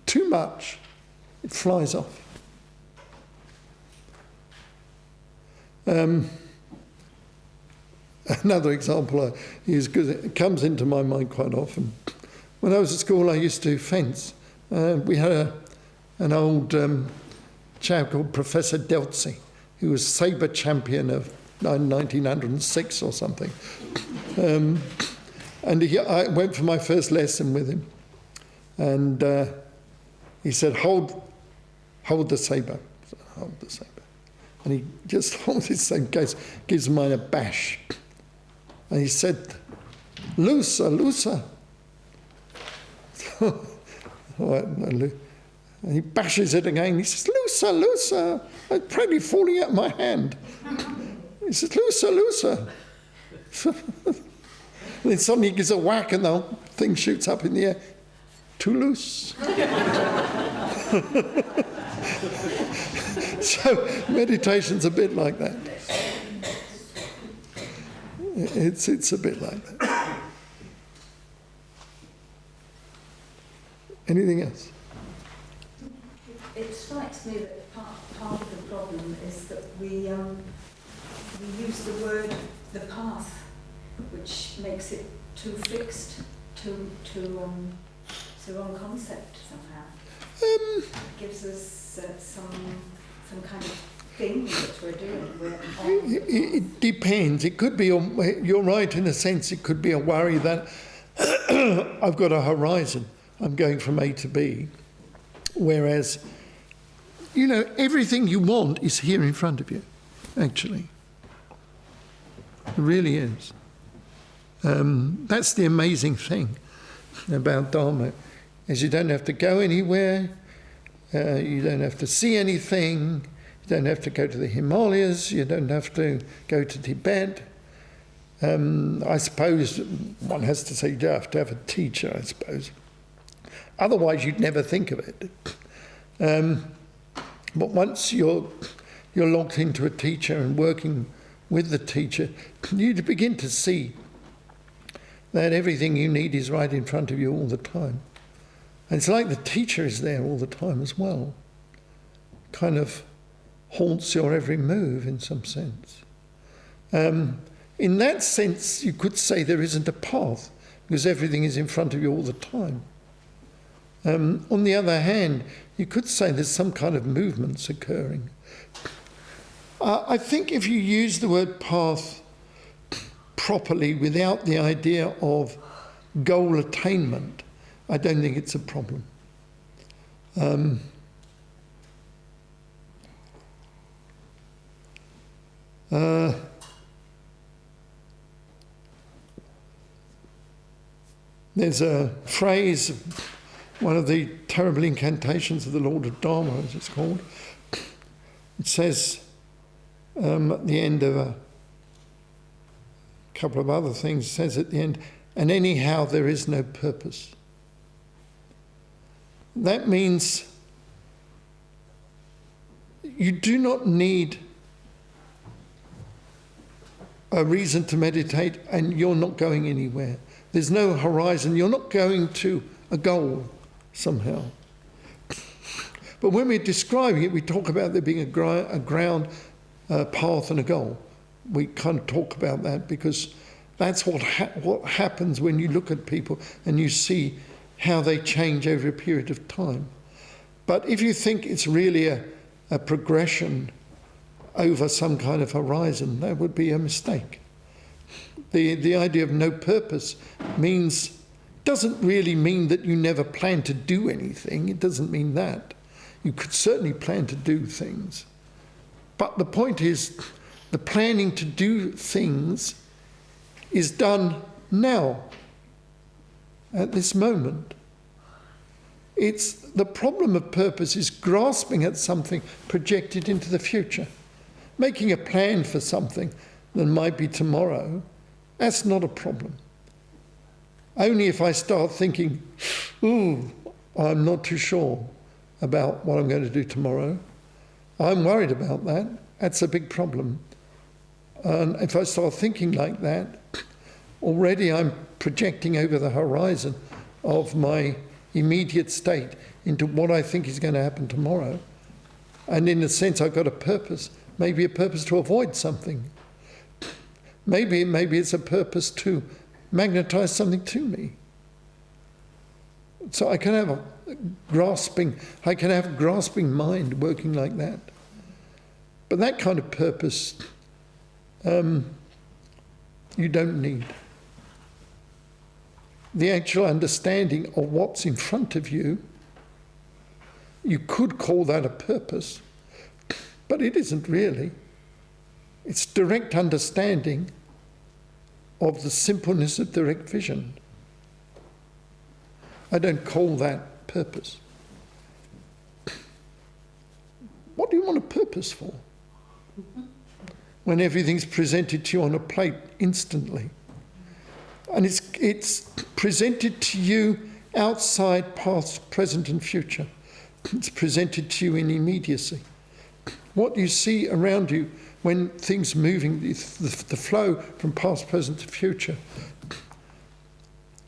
Too much, it flies off. another example I use, because it comes into my mind quite often. When I was at school, I used to fence. We had an old chap called Professor Deltzi, who was sabre champion of 1906 or something. And I went for my first lesson with him. And he said, hold the sabre. So, hold the sabre. And he just holds his sabre, gives mine a bash. And he said, looser, looser. And he bashes it again. He says, looser, looser. It's probably falling out of my hand. He says, looser, looser. And then suddenly he gives a whack and the whole thing shoots up in the air. Too loose. So meditation's a bit like that. It's a bit like that. Anything else? It strikes me that part of the problem is that we use the word the path, which makes it too fixed, it's the wrong concept somehow. It gives us some kind of thing that we're doing. It depends. It could be, you're right in a sense, it could be a worry that I've got a horizon. I'm going from A to B. Whereas, everything you want is here in front of you, actually. It really is. That's the amazing thing about Dharma, is you don't have to go anywhere, you don't have to see anything, you don't have to go to the Himalayas, you don't have to go to Tibet. I suppose one has to say you have to have a teacher, I suppose. Otherwise, you'd never think of it. But once you're locked into a teacher and working with the teacher, you begin to see that everything you need is right in front of you all the time. And it's like the teacher is there all the time as well. Kind of haunts your every move in some sense. In that sense, you could say there isn't a path, because everything is in front of you all the time. On the other hand, you could say there's some kind of movements occurring. I think if you use the word path properly without the idea of goal attainment, I don't think it's a problem. There's a phrase, one of the terrible incantations of the Lord of Dharma, as it's called. It says at the end of a couple of other things, it says at the end, and anyhow there is no purpose. That means you do not need a reason to meditate and you're not going anywhere. There's no horizon. You're not going to a goal somehow. But when we're describing it, we talk about there being a ground, path and a goal. We kind of talk about that because that's what happens when you look at people and you see how they change over a period of time. But if you think it's really a progression over some kind of horizon, that would be a mistake. The idea of no purpose doesn't really mean that you never plan to do anything. It doesn't mean that. You could certainly plan to do things. But the point is, the planning to do things is done now, at this moment. It's the problem of purpose is grasping at something projected into the future. Making a plan for something that might be tomorrow, that's not a problem. Only if I start thinking, I'm not too sure about what I'm going to do tomorrow. I'm worried about that. That's a big problem. And if I start thinking like that, already I'm projecting over the horizon of my immediate state into what I think is going to happen tomorrow. And in a sense, I've got a purpose, maybe a purpose to avoid something. Maybe it's a purpose to magnetize something to me. So I can have a grasping mind working like that. But that kind of purpose, you don't need. The actual understanding of what's in front of you, you could call that a purpose, but it isn't really. It's direct understanding of the simpleness of direct vision. I don't call that purpose. What do you want a purpose for? When everything's presented to you on a plate instantly. And it's presented to you outside past, present and future. It's presented to you in immediacy. What you see around you when things moving, the flow from past, present to future,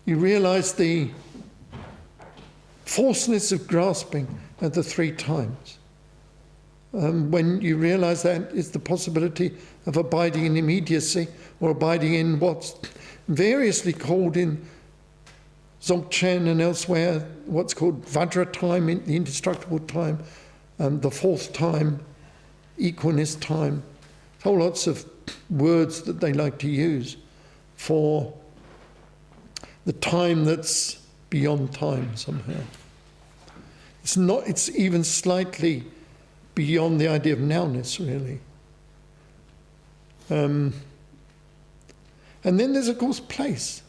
you realise the falseness of grasping at the 3 times. When you realise that it's the possibility of abiding in immediacy or abiding in what's variously called in Dzogchen and elsewhere, what's called Vajra time, the indestructible time, the 4th time, equiness time, whole lots of words that they like to use for the time that's beyond time somehow. It's even slightly beyond the idea of nowness, really. And then there's, of course, place.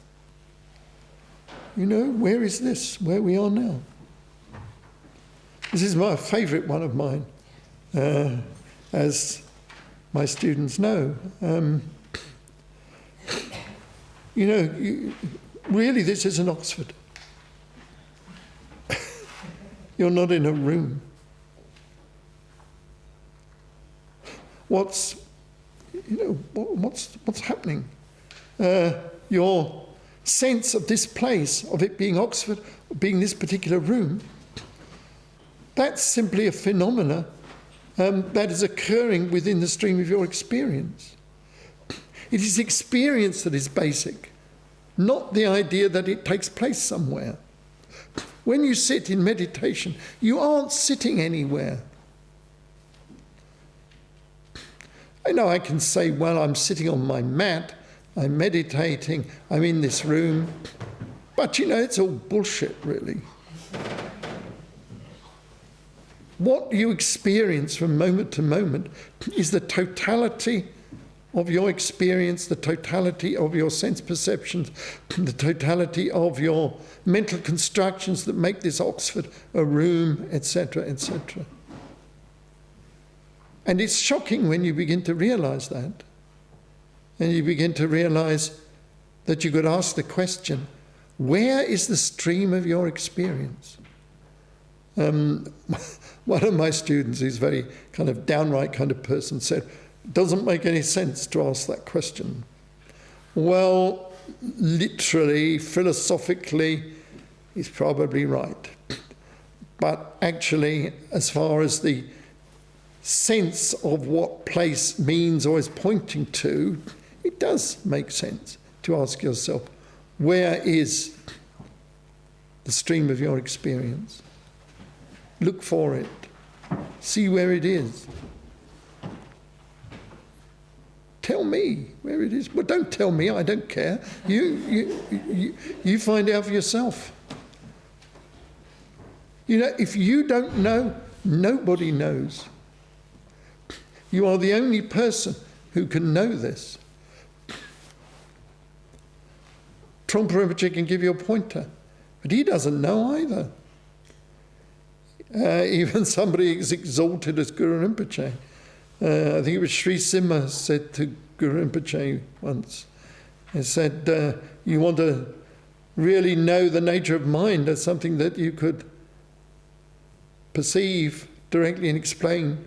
You know, where is this? Where we are now. This is my favourite one of mine, as my students know. Really, this isn't Oxford. You're not in a room. What's happening? Your sense of this place, of it being Oxford, being this particular room, that's simply a phenomena that is occurring within the stream of your experience. It is experience that is basic, not the idea that it takes place somewhere. When you sit in meditation, you aren't sitting anywhere. I know I can say, well, I'm sitting on my mat, I'm meditating, I'm in this room, but it's all bullshit, really. What you experience from moment to moment is the totality of your experience, the totality of your sense perceptions, the totality of your mental constructions that make this Oxford a room, etc., etc. And it's shocking when you begin to realise that. And you begin to realise that you could ask the question, where is the stream of your experience? One of my students, who's a very kind of downright kind of person, said, it doesn't make any sense to ask that question. Well, literally, philosophically, he's probably right. But actually, as far as the sense of what place means or is pointing to, it does make sense to ask yourself, where is the stream of your experience? Look for it. See where it is. Tell me where it is. Well, don't tell me, I don't care. You find out for yourself. If you don't know, nobody knows. You are the only person who can know this. Trungpa Rinpoche can give you a pointer, but he doesn't know either. Even somebody as exalted as Guru Rinpoche. I think it was Sri Simha said to Guru Rinpoche once, he said, you want to really know the nature of mind as something that you could perceive directly and explain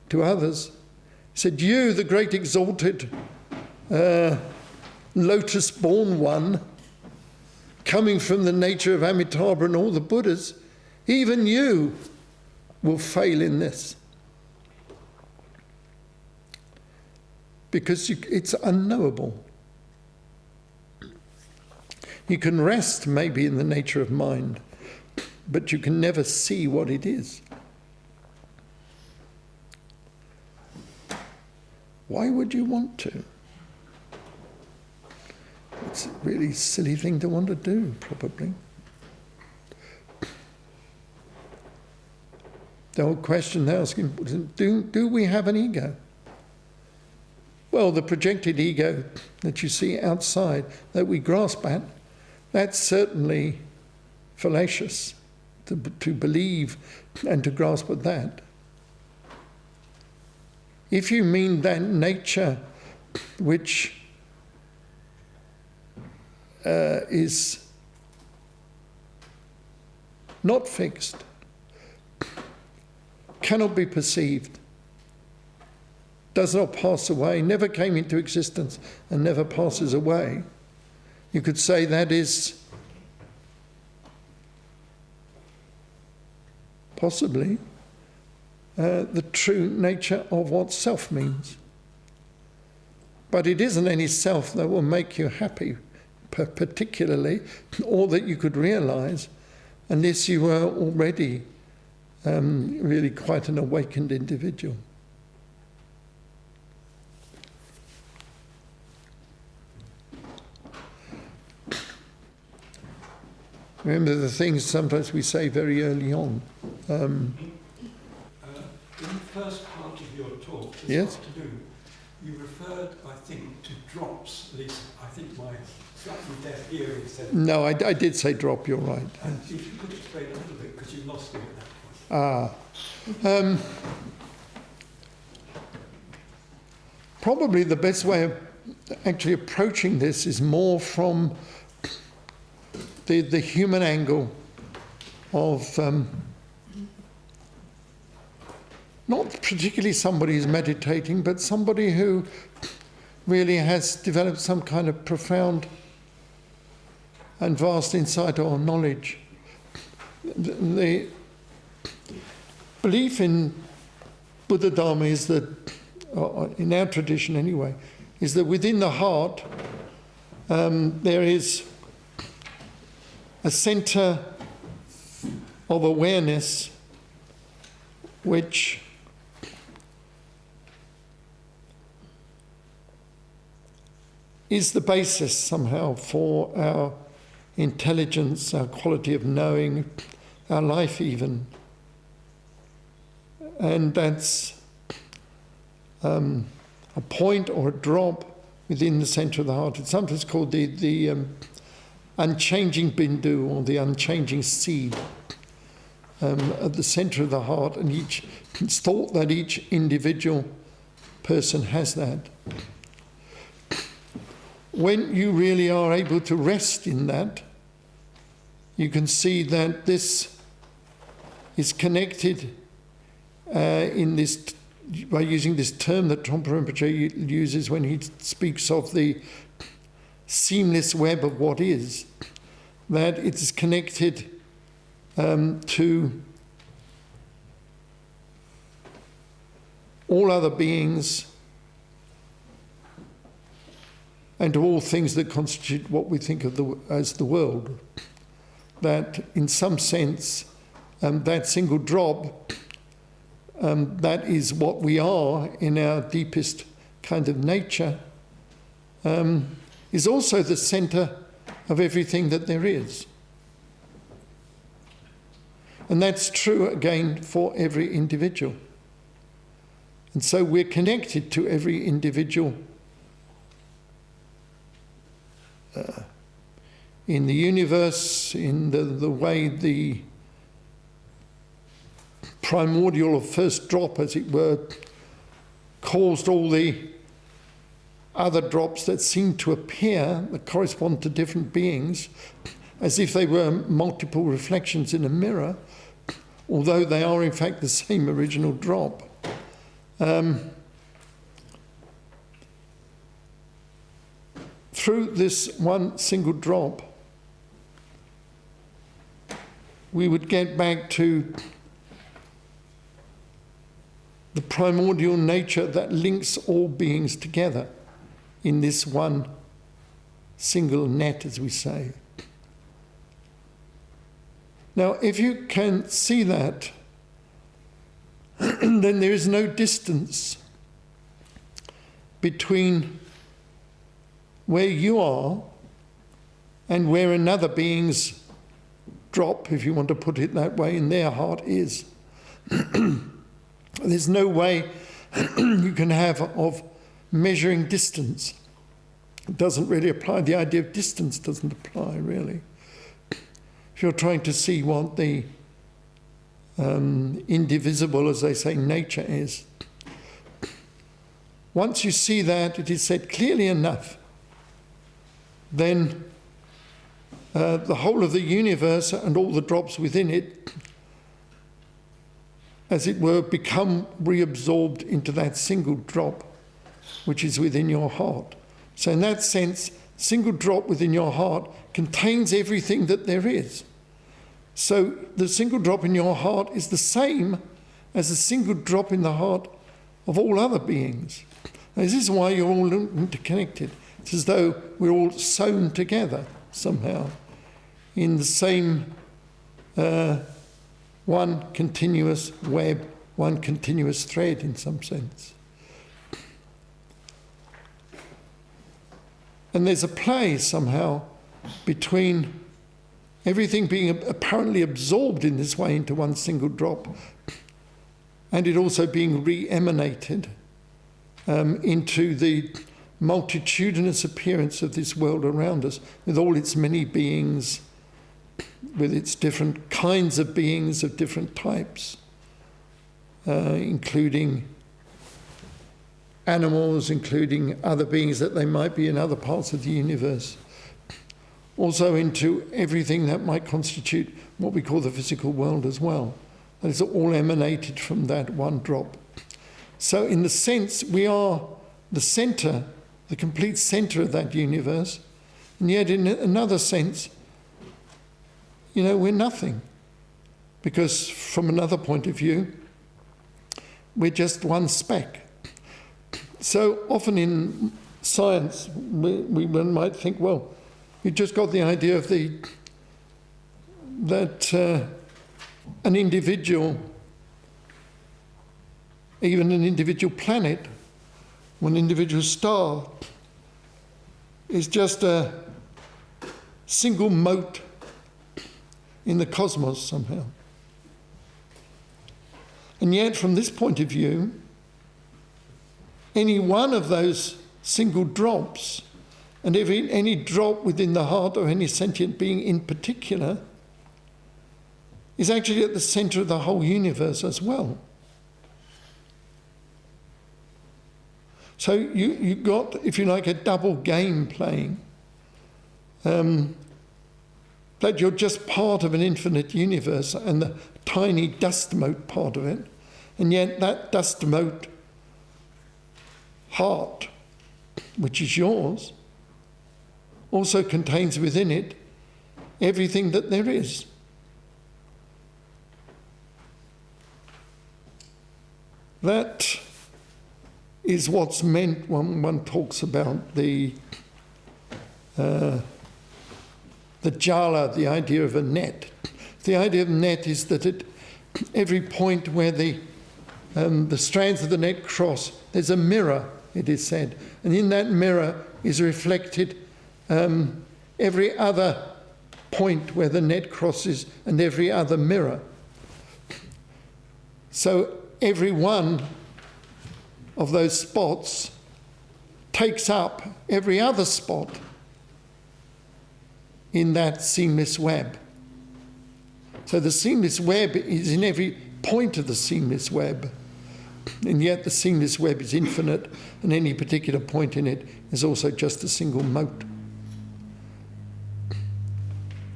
to others. He said, you, the great exalted lotus-born one, coming from the nature of Amitabha and all the Buddhas, even you will fail in this. because it's unknowable. You can rest maybe in the nature of mind, but you can never see what it is. Why would you want to? It's a really silly thing to want to do, probably. The whole question now is, do we have an ego? Well, the projected ego that you see outside, that we grasp at, that's certainly fallacious to believe and to grasp at that. If you mean that nature which is not fixed, cannot be perceived, does not pass away, never came into existence and never passes away, you could say that is possibly the true nature of what self means. But it isn't any self that will make you happy, particularly, or that you could realise, unless you were already really quite an awakened individual. Remember the things sometimes we say very early on. In the first part of your talk this Yes? afternoon, you referred, I think, to drops. At least I think my slightly deaf hearing said. No, I did say drop, you're right. And if you could explain a little bit, because you lost me at that point. Probably the best way of actually approaching this is more from the human angle of not particularly somebody who's meditating, but somebody who really has developed some kind of profound and vast insight or knowledge. The belief in Buddha Dharma is that, in our tradition anyway, is that within the heart there is a centre of awareness which is the basis somehow for our intelligence, our quality of knowing, our life even. And that's a point or a drop within the centre of the heart. It's sometimes called the unchanging bindu, or the unchanging seed, at the centre of the heart, and it's thought that each individual person has that. When you really are able to rest in that, you can see that this is connected in this, by using this term that Trungpa Rinpoche uses when he speaks of the seamless web of what is, that it is connected to all other beings and to all things that constitute what we think of as the world. That in some sense, that single drop, that is what we are in our deepest kind of nature, is also the centre of everything that there is. And that's true again for every individual. And so we're connected to every individual in the universe, in the way the primordial or first drop, as it were, caused all the other drops that seem to appear, that correspond to different beings, as if they were multiple reflections in a mirror, although they are in fact the same original drop. Through this one single drop, we would get back to the primordial nature that links all beings together in this one single net, as we say. Now, if you can see that, then there is no distance between where you are and where another being's drop, if you want to put it that way, in their heart is. There's no way you can have of measuring distance. It doesn't really apply. The idea of distance doesn't apply, really. If you're trying to see what the indivisible, as they say, nature is, once you see that, it is said clearly enough, then the whole of the universe and all the drops within it, as it were, become reabsorbed into that single drop which is within your heart. So in that sense, single drop within your heart contains everything that there is. So the single drop in your heart is the same as the single drop in the heart of all other beings. And this is why you're all interconnected. It's as though we're all sewn together somehow in the same one continuous web, one continuous thread in some sense. And there's a play somehow between everything being apparently absorbed in this way into one single drop and it also being re-emanated into the multitudinous appearance of this world around us with all its many beings, with its different kinds of beings of different types, including animals, including other beings that they might be in other parts of the universe. Also into everything that might constitute what we call the physical world as well. That is all emanated from that one drop. So in the sense, we are the centre, the complete centre of that universe, and yet in another sense, we're nothing. Because from another point of view, we're just one speck. So often in science, one might think, well, you just got the idea of that an individual, even an individual planet, one individual star, is just a single mote in the cosmos somehow. And yet, from this point of view, any one of those single drops, and any drop within the heart of any sentient being in particular, is actually at the centre of the whole universe as well. So you got, if you like, a double game playing. That you're just part of an infinite universe and the tiny dust mote part of it, and yet that dust mote heart, which is yours, also contains within it everything that there is. That is what's meant when one talks about the jala, the idea of a net. The idea of net is that at every point where the strands of the net cross, there's a mirror, it is said, and in that mirror is reflected every other point where the net crosses and every other mirror. So every one of those spots takes up every other spot in that seamless web. So the seamless web is in every point of the seamless web, and yet the seamless web is infinite, and any particular point in it is also just a single mote.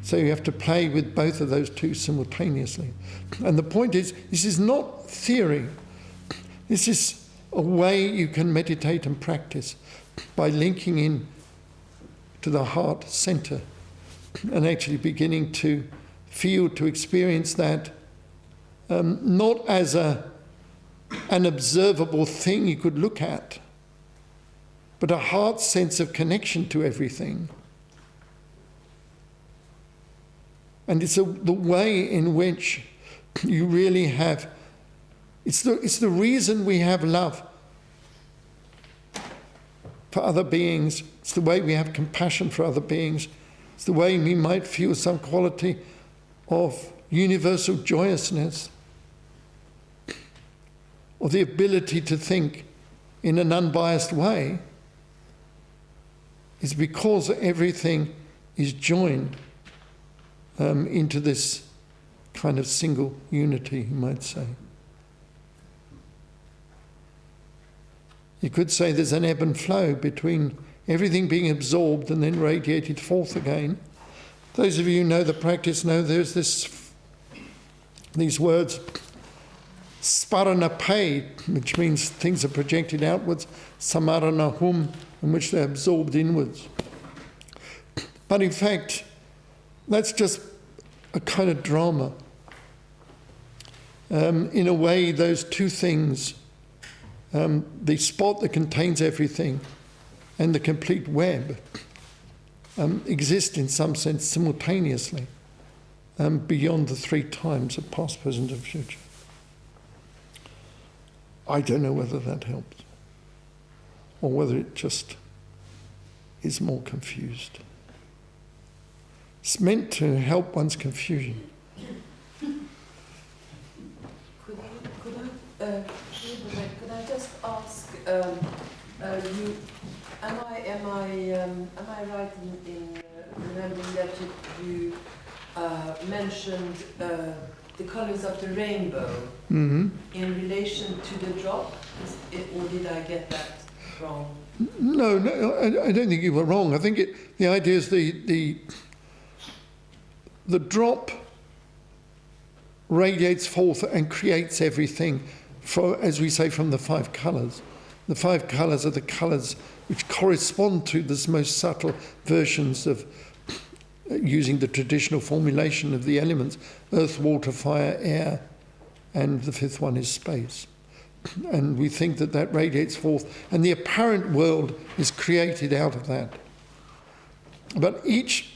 So you have to play with both of those two simultaneously. And the point is, this is not theory. This is a way you can meditate and practice by linking in to the heart centre and actually beginning to feel, to experience that not as a an observable thing you could look at, but a heart sense of connection to everything. And it's the way in which you really have, it's the reason we have love for other beings. It's the way we have compassion for other beings. It's the way we might feel some quality of universal joyousness, or the ability to think in an unbiased way, is because everything is joined into this kind of single unity, you might say. You could say there's an ebb and flow between everything being absorbed and then radiated forth again. Those of you who know the practice know there's these words, sparanape, which means things are projected outwards, samaranahum, in which they're absorbed inwards. But in fact, that's just a kind of drama. In a way, those two things, the spot that contains everything and the complete web, exist in some sense simultaneously, beyond the three times of past, present and future. I don't know whether that helps, or whether it just is more confused. It's meant to help one's confusion. Could I just ask you? Am I right in remembering that you mentioned the colours of the rainbow in relation to the drop? Or did I get that wrong? No, I don't think you were wrong. I think the idea is the drop radiates forth and creates everything, as we say, from the five colours. The five colours are the colours which correspond to the most subtle versions of, using the traditional formulation of the elements, earth, water, fire, air, and the fifth one is space. And we think that radiates forth, and the apparent world is created out of that. But each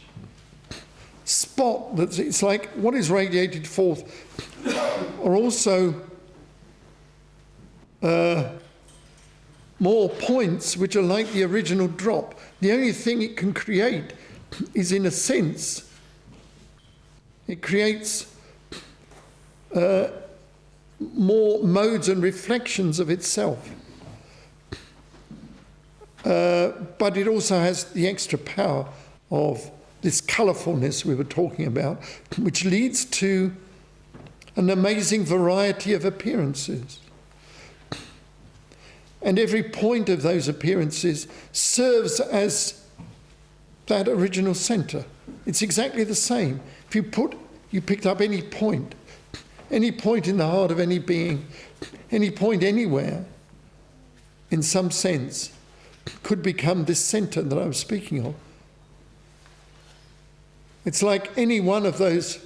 spot, it's like what is radiated forth are also more points which are like the original drop. The only thing it can create is, in a sense, it creates more modes and reflections of itself. But it also has the extra power of this colourfulness we were talking about, which leads to an amazing variety of appearances. And every point of those appearances serves as that original centre. It's exactly the same. If you picked up any point in the heart of any being, any point anywhere, in some sense, could become this centre that I was speaking of. It's like any one of those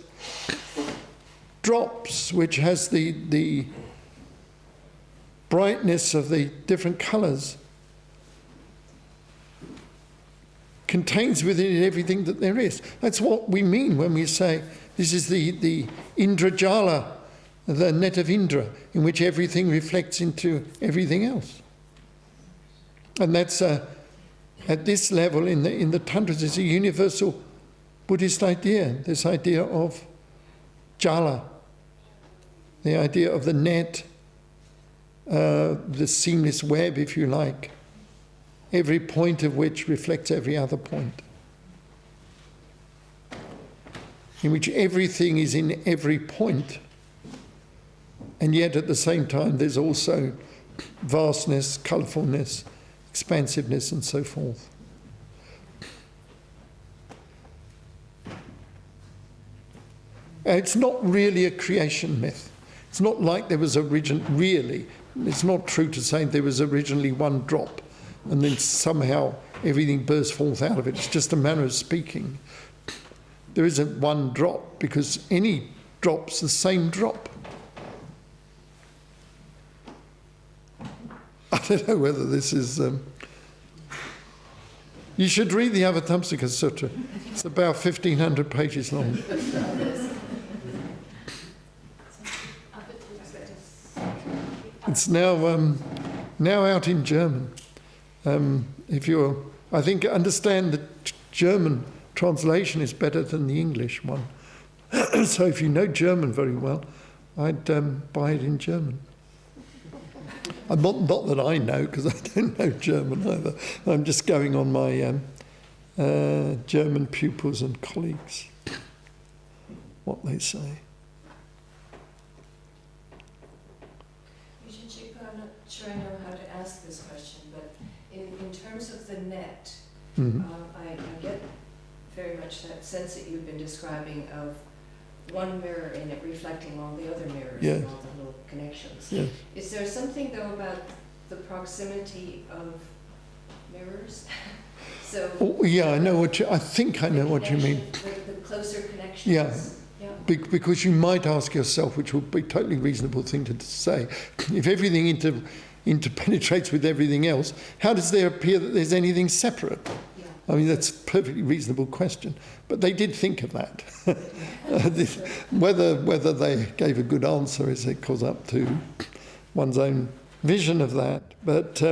drops which has the brightness of the different colours, contains within it everything that there is. That's what we mean when we say this is the Indrajala, the net of Indra, in which everything reflects into everything else. And that's at this level in the Tantras, it's a universal Buddhist idea, this idea of jala, the idea of the net, the seamless web, if you like, every point of which reflects every other point, in which everything is in every point, and yet at the same time there's also vastness, colourfulness, expansiveness, and so forth. It's not really a creation myth. It's not like there was really, it's not true to say there was originally one drop and then somehow everything bursts forth out of it. It's just a manner of speaking. There isn't one drop, because any drop's the same drop. don't know whether this is... you should read the Avatamsaka Sutra. It's about 1,500 pages long. It's now out in German. I think understand the German translation is better than the English one. So if you know German very well, I'd buy it in German. Not that I know, because I don't know German either. I'm just going on my German pupils and colleagues, what they say. Shikpo, I'm not sure I know how to ask this question, but in terms of the net, I get very much that sense that you've been describing of one mirror in it reflecting all the other mirrors and all the little connections. Yes. Is there something though about the proximity of mirrors? So I think I know what you mean. The closer connections. Yeah. Yeah. Because you might ask yourself, which would be a totally reasonable thing to say, if everything interpenetrates with everything else, how does there appear that there's anything separate? Yeah. I mean, that's a perfectly reasonable question. But they did think of that. Whether they gave a good answer is, of course, up to one's own vision of that. But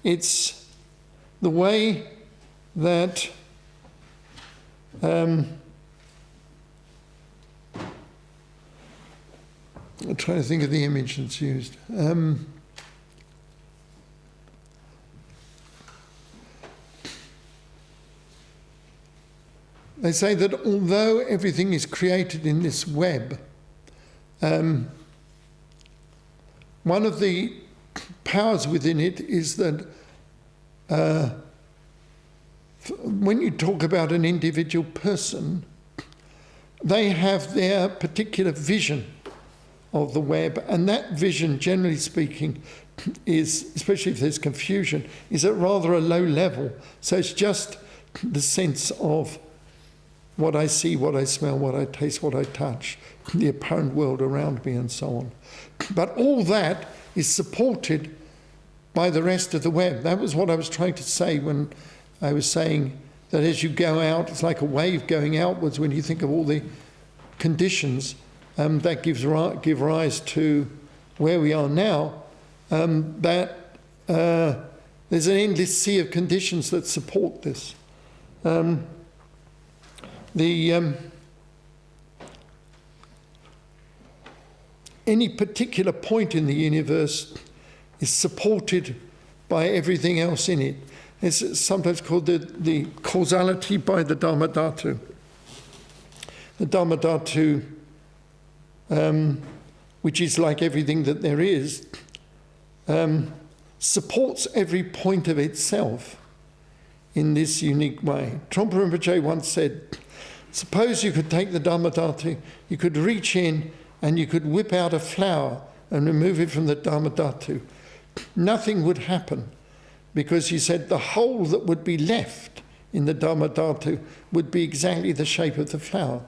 it's the way that I'm trying to think of the image that's used. They say that although everything is created in this web, one of the powers within it is that when you talk about an individual person, they have their particular vision of the web, and that vision, generally speaking, is, especially if there's confusion, is at rather a low level. So it's just the sense of what I see, what I smell, what I taste, what I touch, the apparent world around me, and so on. But all that is supported by the rest of the web. That was what I was trying to say when I was saying that as you go out, it's like a wave going outwards when you think of all the conditions that give rise to where we are now, that there's an endless sea of conditions that support this. Any particular point in the universe is supported by everything else in it. It's sometimes called the causality by the Dharmadhatu. The Dharmadhatu, which is like everything that there is, supports every point of itself in this unique way. Trungpa Rinpoche once said, suppose you could take the Dharmadhatu, you could reach in and you could whip out a flower and remove it from the Dharmadhatu. Nothing would happen, because he said the hole that would be left in the Dharmadhatu would be exactly the shape of the flower.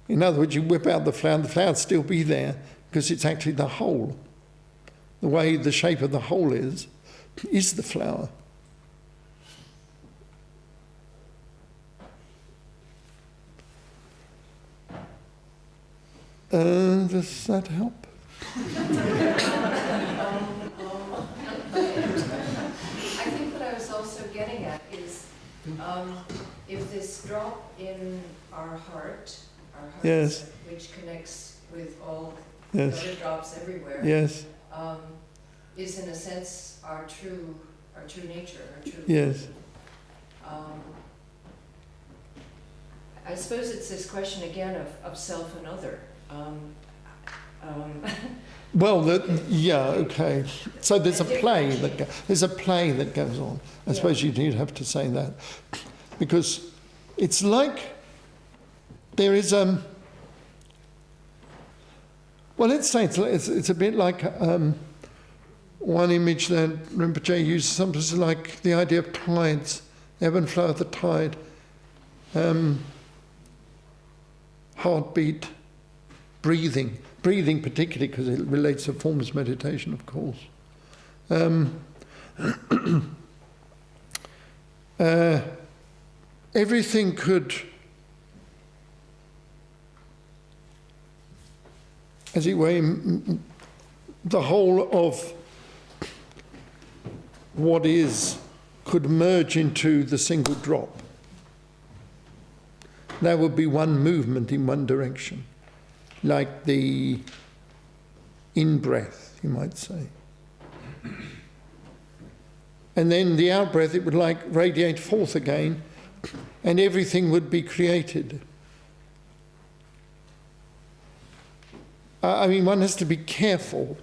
In other words, you whip out the flower would still be there, because it's actually the hole. The way the shape of the hole is the flower. Does that help? I think what I was also getting at is if this drop in our heart, Yes. which connects with all Yes. other drops everywhere, Yes. is in a sense our true nature, our true. Yes. I suppose it's this question again of self and other. Well, okay. So there's a play that goes on. I suppose you'd have to say that, because it's like there is well, let's say it's a bit like one image that Rinpoche uses sometimes, like the idea of tides, the ebb and flow of the tide, heartbeat, breathing. breathing particularly, because it relates to formless meditation, of course. Everything could, as it were, the whole of what is could merge into the single drop. That would be one movement in one direction, like the in-breath, you might say. And then the out-breath, it would like radiate forth again, and everything would be created. I mean, one has to be careful.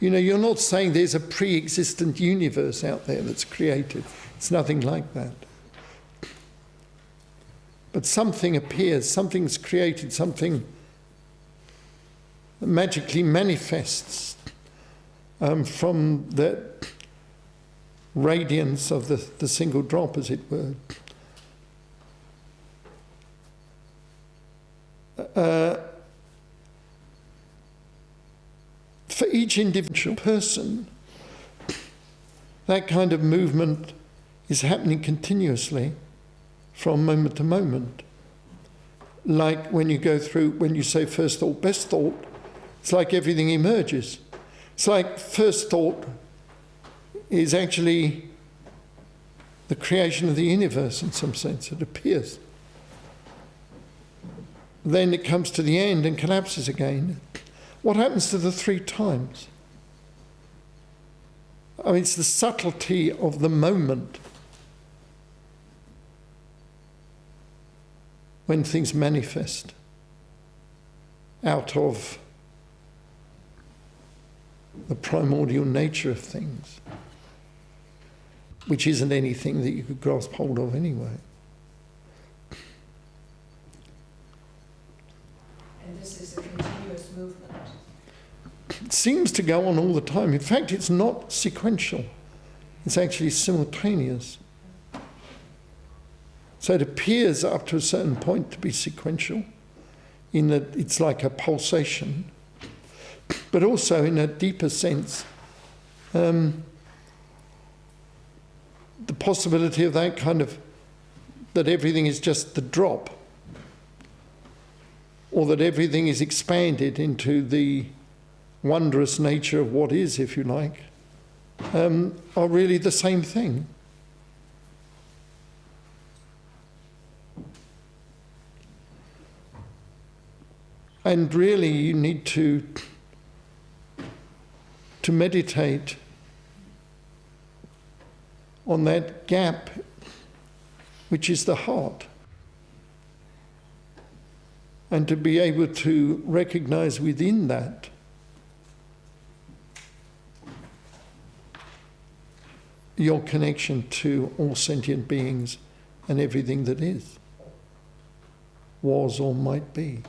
You know, you're not saying there's a pre-existent universe out there that's created. It's nothing like that. But something appears, something's created, something magically manifests from the radiance of the single drop, as it were. For each individual person, that kind of movement is happening continuously from moment to moment. Like when you go through, when you say first thought, best thought, it's like everything emerges. It's like first thought is actually the creation of the universe in some sense. It appears. Then it comes to the end and collapses again. What happens to the 3 times? I mean, it's the subtlety of the moment when things manifest out of the primordial nature of things, which isn't anything that you could grasp hold of anyway. And this is a continuous movement. It seems to go on all the time. In fact, it's not sequential. It's actually simultaneous. So it appears up to a certain point to be sequential, in that it's like a pulsation, but also in a deeper sense, the possibility of that kind of, that everything is just the drop, or that everything is expanded into the wondrous nature of what is, if you like, are really the same thing. And really you need to meditate on that gap, which is the heart, and to be able to recognize within that your connection to all sentient beings and everything that is, was or might be,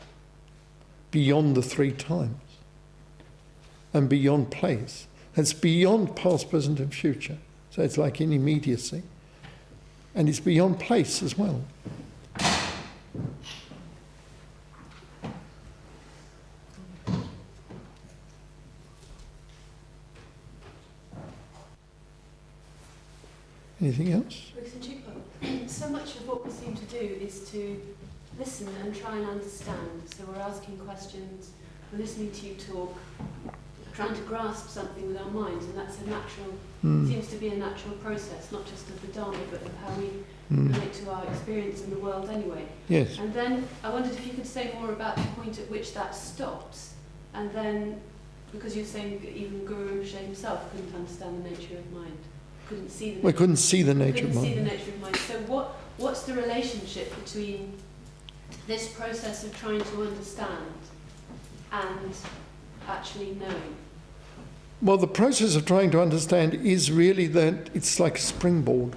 beyond the 3 times, and beyond place. It's beyond past, present and future. So it's like in immediacy. And it's beyond place as well. Anything else? Shikpo, so much of what we seem to do is to listen and try and understand. So we're asking questions, we're listening to you talk, trying to grasp something with our minds, and that's a natural, seems to be a natural process, not just of the Dharma, but of how we relate to our experience in the world anyway. Yes. And then I wondered if you could say more about the point at which that stops, and then, because you're saying that even Guru Rinpoche himself couldn't understand the nature of mind, couldn't see the nature, we couldn't see the nature of mind. see the nature of mind. So what's the relationship between this process of trying to understand and actually knowing? Well, the process of trying to understand is really that it's like a springboard.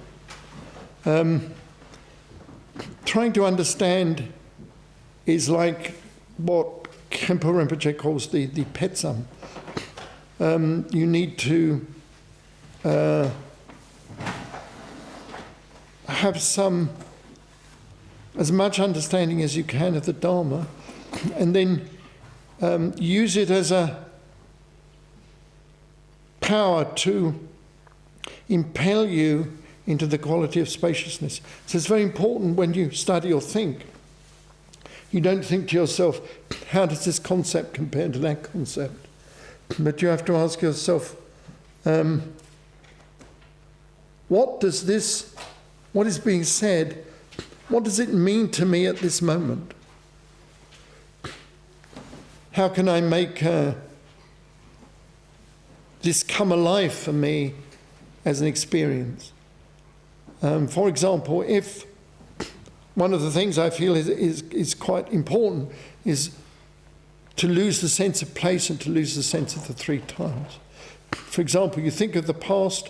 Trying to understand is like what Khenpo Rinpoche calls the petsam. You need to have as much understanding as you can of the Dharma, and then use it as a power to impel you into the quality of spaciousness. So it's very important when you study or think. You don't think to yourself, how does this concept compare to that concept? But you have to ask yourself, what is being said, what does it mean to me at this moment? How can I make this come alive for me as an experience? For example, if one of the things I feel is quite important is to lose the sense of place and to lose the sense of the three times. For example, you think of the past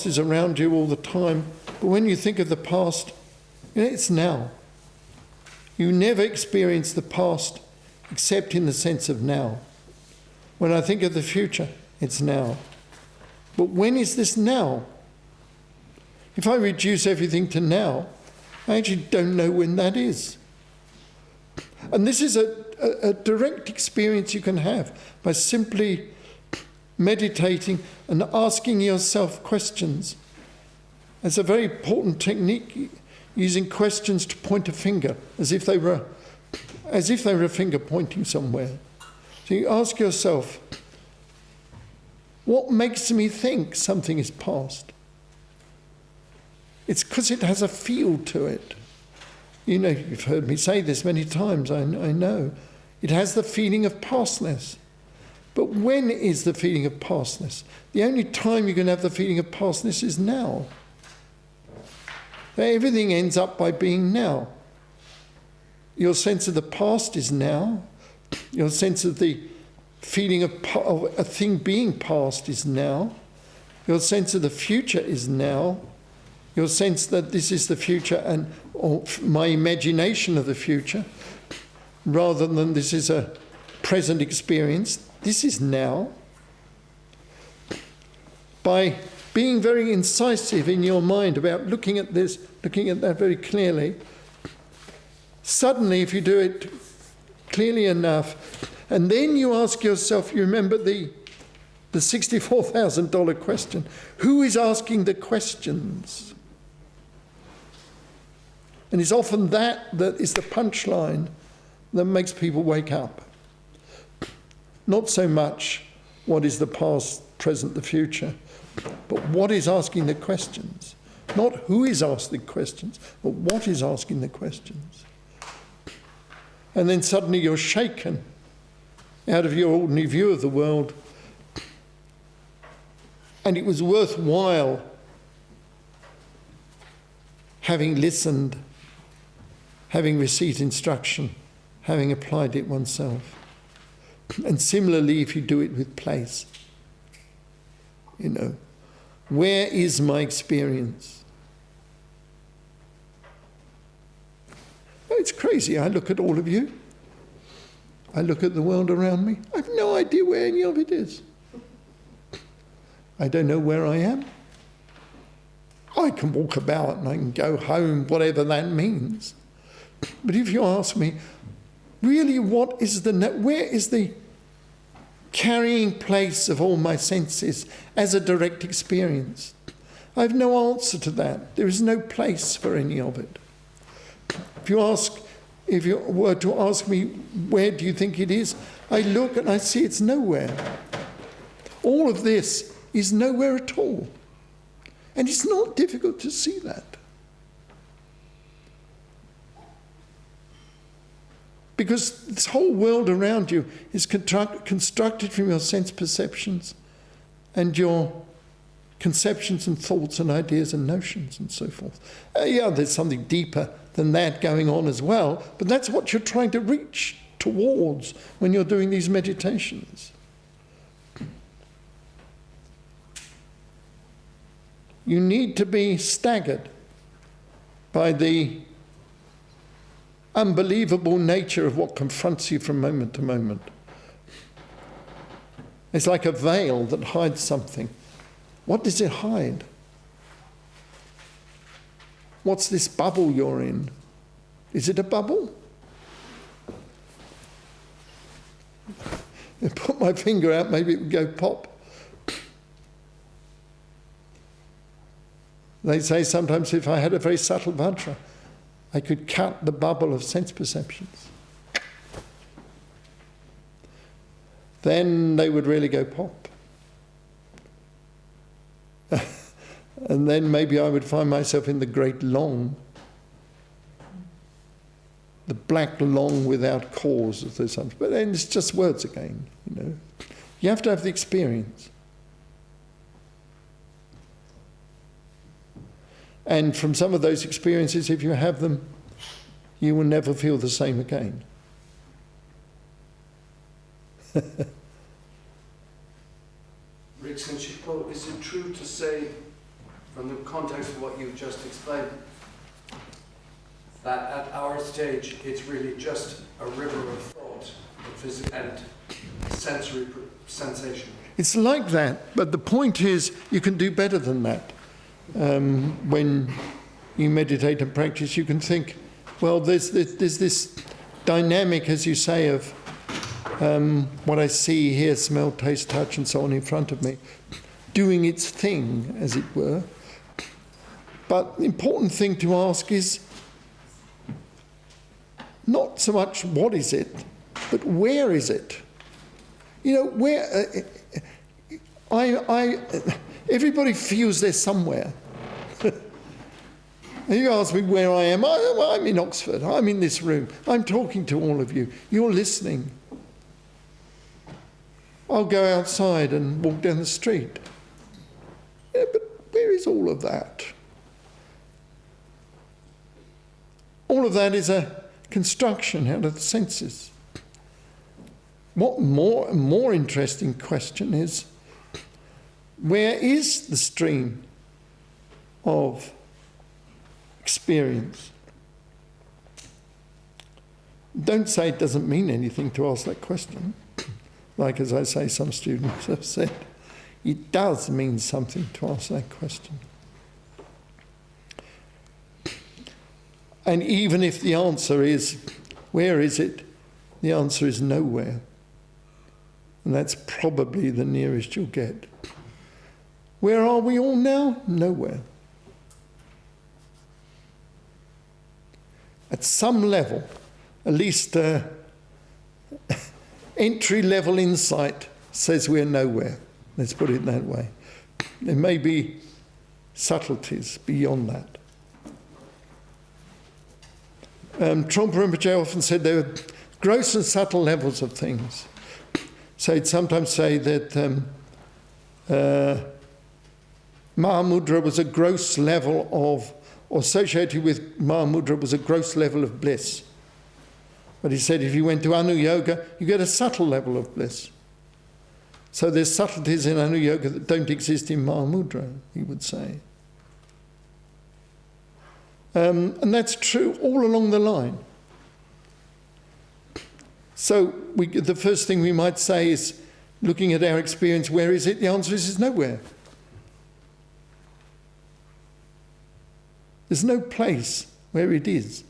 is around you all the time, but when you think of the past, it's now. You never experience the past except in the sense of now. When I think of the future, it's now. But when is this now? If I reduce everything to now, I actually don't know when that is. And this is a direct experience you can have by simply meditating and asking yourself questions. It's a very important technique, using questions to point a finger, as if they were a finger pointing somewhere. So you ask yourself, what makes me think something is past? It's because it has a feel to it. You know, you've heard me say this many times, I know. It has the feeling of pastness. But when is the feeling of pastness? The only time you can have the feeling of pastness is now. Everything ends up by being now. Your sense of the past is now. Your sense of the feeling of a thing being past is now. Your sense of the future is now. Your sense that this is the future or my imagination of the future, rather than this is a present experience, this is now. By being very incisive in your mind about looking at this, looking at that very clearly, suddenly if you do it clearly enough, and then you ask yourself, you remember the $64,000 question, who is asking the questions? And it's often that is the punchline that makes people wake up. Not so much what is the past, present, the future, but what is asking the questions. Not who is asking questions, but what is asking the questions. And then suddenly you're shaken out of your ordinary view of the world, and it was worthwhile having listened, having received instruction, having applied it oneself. And similarly, if you do it with place, where is my experience? Oh, it's crazy. I look at all of you. I look at the world around me. I have no idea where any of it is. I don't know where I am. I can walk about and I can go home, whatever that means. But if you ask me, really, where is the carrying place of all my senses as a direct experience? I have no answer to that. There is no place for any of it. If you were to ask me, where do you think it is? I look and I see it's nowhere. All of this is nowhere at all. And it's not difficult to see that. Because this whole world around you is constructed from your sense perceptions and your conceptions and thoughts and ideas and notions and so forth. There's something deeper than that going on as well, but that's what you're trying to reach towards when you're doing these meditations. You need to be staggered by the unbelievable nature of what confronts you from moment to moment. It's like a veil that hides something. What does it hide? What's this bubble you're in? Is it a bubble? and put my finger out, maybe it would go pop. They say sometimes if I had a very subtle vajra, I could cut the bubble of sense perceptions. Then they would really go pop. And then maybe I would find myself in the great long, the black long without cause, if there's something. But then it's just words again, you know. You have to have the experience. And from some of those experiences, if you have them, you will never feel the same again. Rigdzin Shikpo, is it true to say, from the context of what you've just explained, that at our stage it's really just a river of thought and sensory sensation? It's like that, but the point is you can do better than that. When you meditate and practice, you can think, well, there's this dynamic, as you say, of what I see, hear, smell, taste, touch, and so on in front of me, doing its thing, as it were. But the important thing to ask is not so much what is it, but where is it? You know, where... everybody feels they're somewhere. And you ask me where I am. I'm in Oxford. I'm in this room. I'm talking to all of you. You're listening. I'll go outside and walk down the street. Yeah, but where is all of that? All of that is a construction out of the senses. What more interesting question is, where is the stream of experience? Don't say it doesn't mean anything to ask that question. Like, as I say, some students have said, it does mean something to ask that question. And even if the answer is, where is it? The answer is nowhere. And that's probably the nearest you'll get. Where are we all now? Nowhere. At some level, at least entry-level insight says we're nowhere. Let's put it that way. There may be subtleties beyond that. Trungpa Rinpoche often said there were gross and subtle levels of things. So he'd sometimes say that Mahamudra was a gross level of, or associated with Mahamudra was a gross level of bliss. But he said if you went to Anu Yoga, you get a subtle level of bliss. So there's subtleties in Anu Yoga that don't exist in Mahamudra, he would say. And that's true all along the line. So the first thing we might say is, looking at our experience, where is it? The answer is nowhere. There's no place where it is.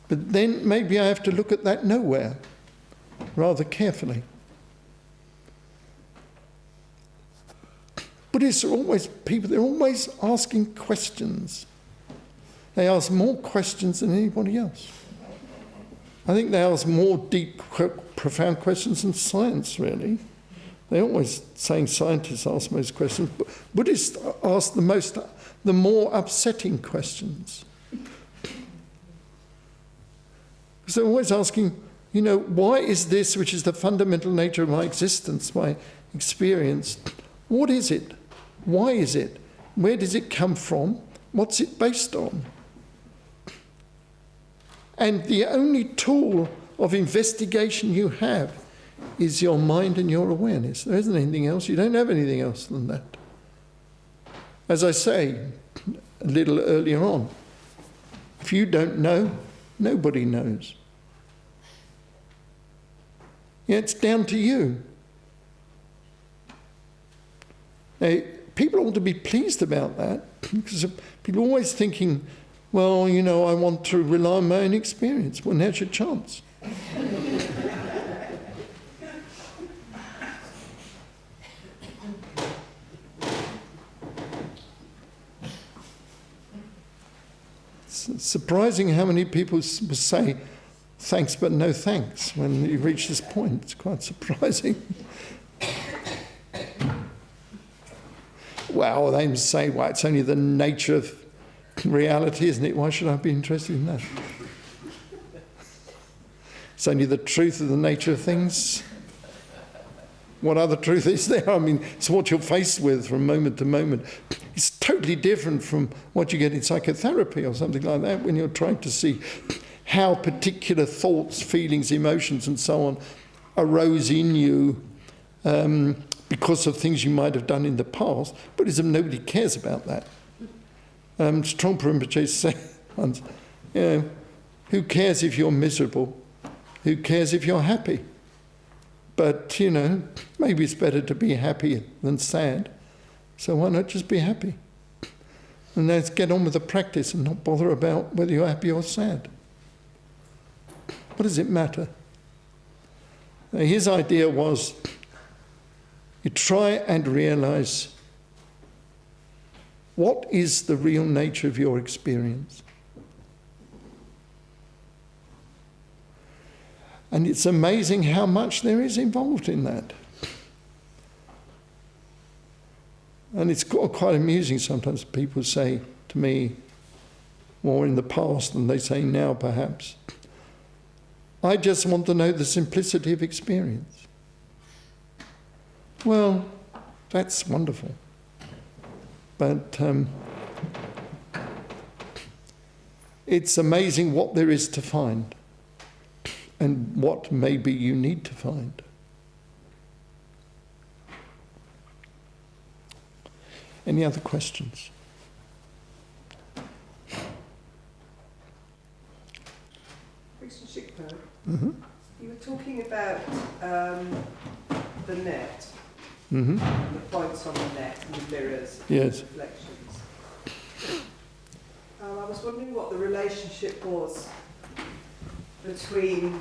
But then maybe I have to look at that nowhere rather carefully. Buddhists are always people, they're always asking questions. They ask more questions than anybody else. I think they ask more deep, profound questions than science, really. They're always saying scientists ask most questions. But Buddhists ask the more upsetting questions. So they're always asking, you know, why is this, which is the fundamental nature of my existence, my experience, what is it? Why is it? Where does it come from? What's it based on? And the only tool of investigation you have is your mind and your awareness. There isn't anything else. You don't have anything else than that. As I say a little earlier on, if you don't know, nobody knows. Yeah, it's down to you. Now, people ought to be pleased about that, because people are always thinking, well, you know, I want to rely on my own experience. Well, now's your chance. It's surprising how many people will say thanks but no thanks when you reach this point. It's quite surprising. Well, they say, well, it's only the nature of reality, isn't it? Why should I be interested in that? It's only the truth of the nature of things. What other truth is there? I mean, it's what you're faced with from moment to moment. It's totally different from what you get in psychotherapy or something like that, when you're trying to see how particular thoughts, feelings, emotions and so on arose in you because of things you might have done in the past. Buddhism, nobody cares about that. Strong Rinpoche said once, who cares if you're miserable? Who cares if you're happy? But, maybe it's better to be happy than sad. So why not just be happy? And let's get on with the practice and not bother about whether you're happy or sad. What does it matter? Now, his idea was, you try and realize what is the real nature of your experience. And it's amazing how much there is involved in that. And it's quite amusing sometimes. People say to me, more in the past than they say now perhaps, I just want to know the simplicity of experience. Well, that's wonderful. But it's amazing what there is to find and what maybe you need to find. Any other questions? Question Shikpo. Mm-hmm. You were talking about the net, Mm-hmm. the points on the net and the mirrors, Yes. and reflections. I was wondering what the relationship was between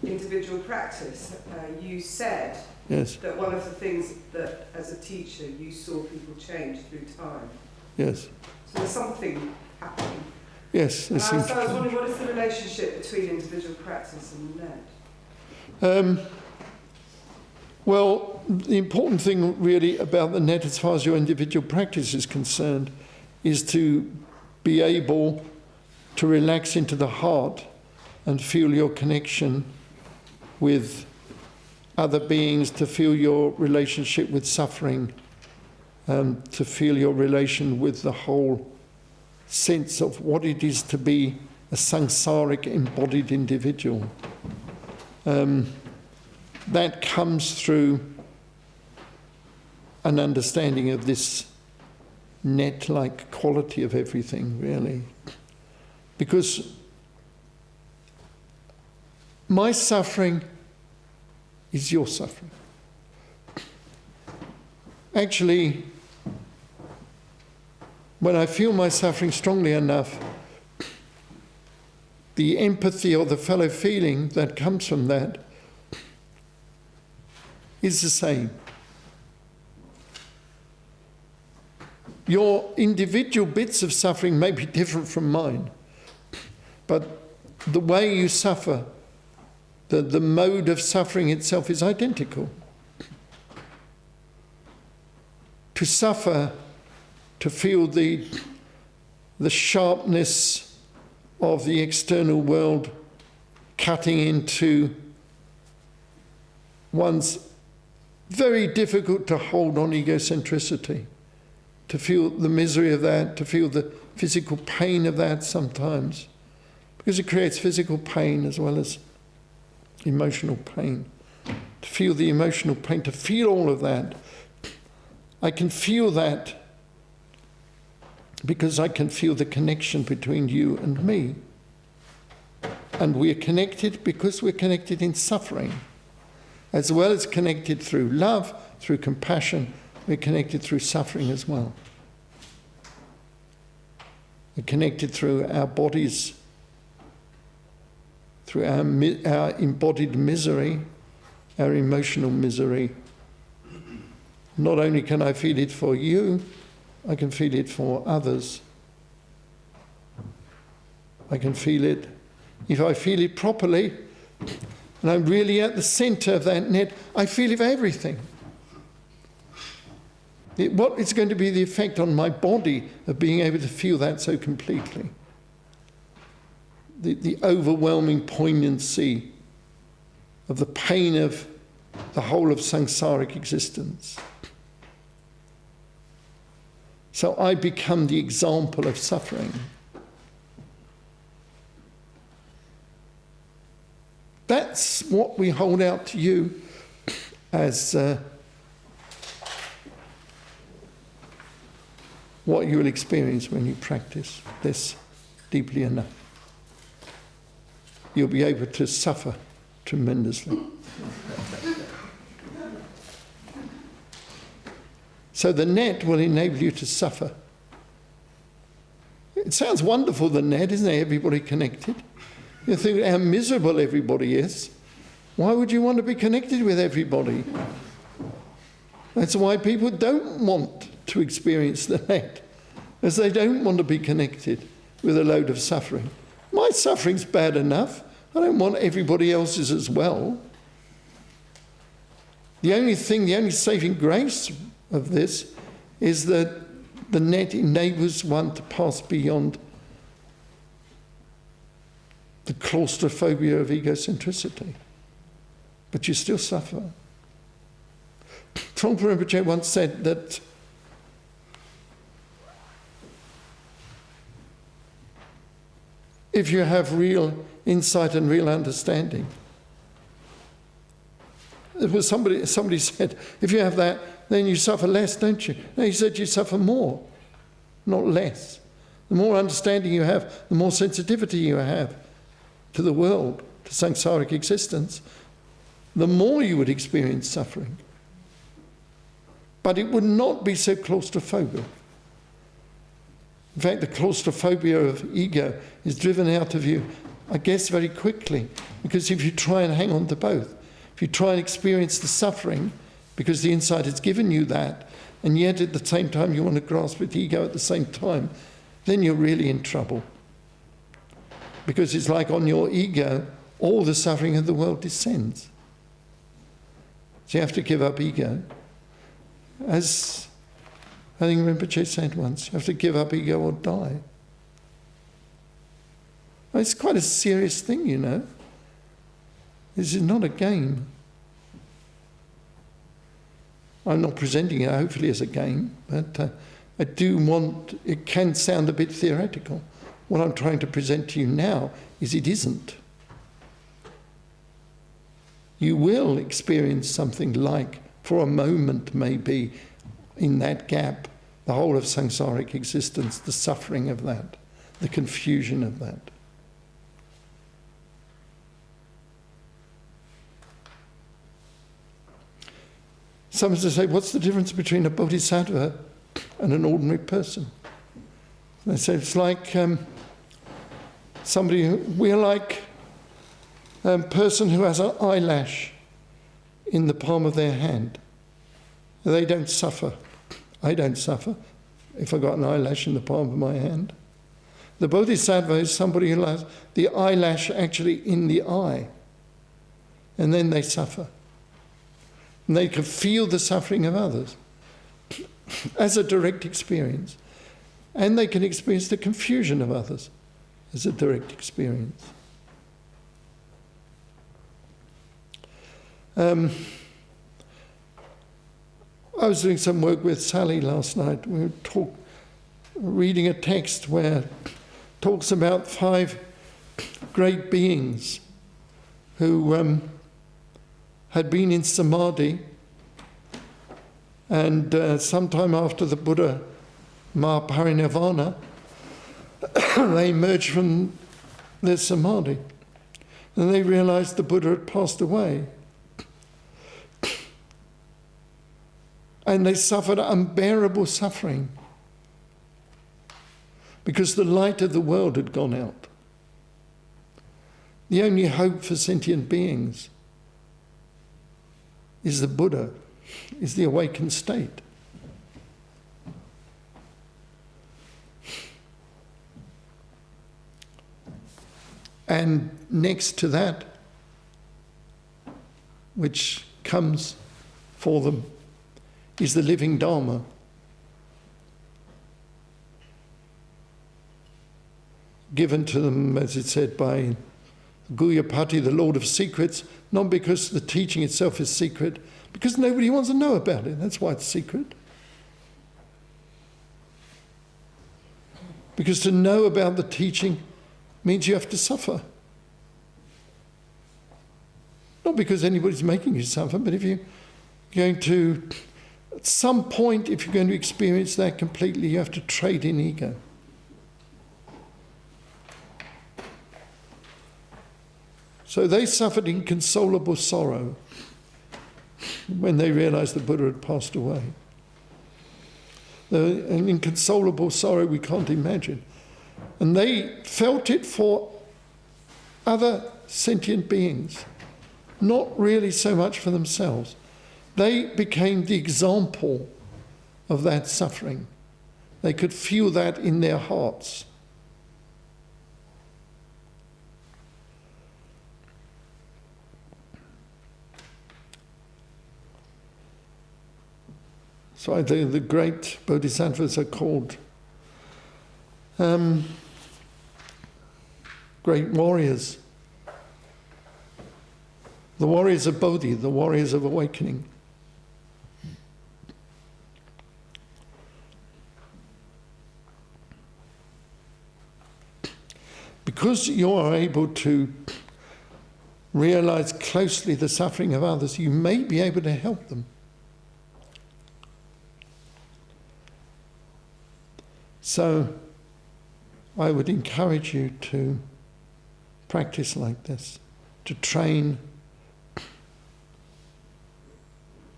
individual practice. You said Yes. that one of the things that, as a teacher, you saw people change through time. Yes. So there's something happening. Yes. So I was wondering, what is the relationship between individual practice and the net? Well, the important thing really about the net as far as your individual practice is concerned is to be able to relax into the heart and feel your connection with other beings, to feel your relationship with suffering, to feel your relation with the whole sense of what it is to be a samsaric embodied individual. That comes through an understanding of this net-like quality of everything, really. Because my suffering is your suffering. Actually, when I feel my suffering strongly enough, the empathy or the fellow feeling that comes from that is the same. Your individual bits of suffering may be different from mine, but the way you suffer, the mode of suffering itself is identical. To suffer, to feel the sharpness of the external world cutting into one's very difficult to hold on egocentricity, to feel the misery of that, to feel the physical pain of that sometimes, because it creates physical pain as well as emotional pain. To feel the emotional pain, to feel all of that. I can feel that because I can feel the connection between you and me. And we are connected because we're connected in suffering. As well as connected through love, through compassion, we're connected through suffering as well. We're connected through our bodies, through our embodied misery, our emotional misery. Not only can I feel it for you, I can feel it for others. I can feel it. If I feel it properly, and I'm really at the centre of that net, I feel it for everything. What is going to be the effect on my body of being able to feel that so completely? The overwhelming poignancy of the pain of the whole of samsaric existence. So I become the example of suffering. That's what we hold out to you as what you will experience when you practice this deeply enough. You'll be able to suffer tremendously. So the net will enable you to suffer. It sounds wonderful, the net, isn't it? Everybody connected. You think how miserable everybody is. Why would you want to be connected with everybody? That's why people don't want to experience the net, as they don't want to be connected with a load of suffering. My suffering's bad enough. I don't want everybody else's as well. The only saving grace of this is that the net enables one to pass beyond the claustrophobia of egocentricity. But you still suffer. Trungpa Rinpoche once said that if you have real insight and real understanding, it was somebody said, if you have that, then you suffer less, don't you? No, he said you suffer more, not less. The more understanding you have, the more sensitivity you have to the world, to samsaric existence, the more you would experience suffering. But it would not be so claustrophobic. In fact, the claustrophobia of ego is driven out of you, I guess, very quickly, because if you try and hang on to both, if you try and experience the suffering, because the insight has given you that, and yet at the same time you want to grasp with ego at the same time, then you're really in trouble. Because it's like on your ego, all the suffering of the world descends. So you have to give up ego. As I think Rinpoche said once, you have to give up ego or die. It's quite a serious thing, you know. This is not a game. I'm not presenting it, hopefully, as a game, but I do want, it can sound a bit theoretical. What I'm trying to present to you now is it isn't. You will experience something like, for a moment maybe, in that gap, the whole of samsaric existence, the suffering of that, the confusion of that. Some say, what's the difference between a bodhisattva and an ordinary person? They say it's like we're like a person who has an eyelash in the palm of their hand. They don't suffer. I don't suffer if I got an eyelash in the palm of my hand. The bodhisattva is somebody who has the eyelash actually in the eye, and then they suffer. And they can feel the suffering of others as a direct experience. And they can experience the confusion of others as a direct experience. I was doing some work with Sally last night. We were reading a text where it talks about 5 great beings who had been in samadhi, and sometime after the Buddha Mahaparinirvana, they emerged from their samadhi, and they realized the Buddha had passed away. And they suffered unbearable suffering because the light of the world had gone out. The only hope for sentient beings is the Buddha, is the awakened state. And next to that, which comes for them, is the living Dharma. Given to them, as it said, by Guyapati, the Lord of Secrets, not because the teaching itself is secret, because nobody wants to know about it. That's why it's secret. Because to know about the teaching means you have to suffer. Not because anybody's making you suffer, but if you're going to, at some point, if you're going to experience that completely, you have to trade in ego. So they suffered inconsolable sorrow when they realized the Buddha had passed away. An inconsolable sorrow we can't imagine. And they felt it for other sentient beings, not really so much for themselves. They became the example of that suffering. They could feel that in their hearts. So the great Bodhisattvas are called great warriors. The warriors of Bodhi, the warriors of awakening. Because you are able to realize closely the suffering of others, you may be able to help them. So I would encourage you to practice like this, to train,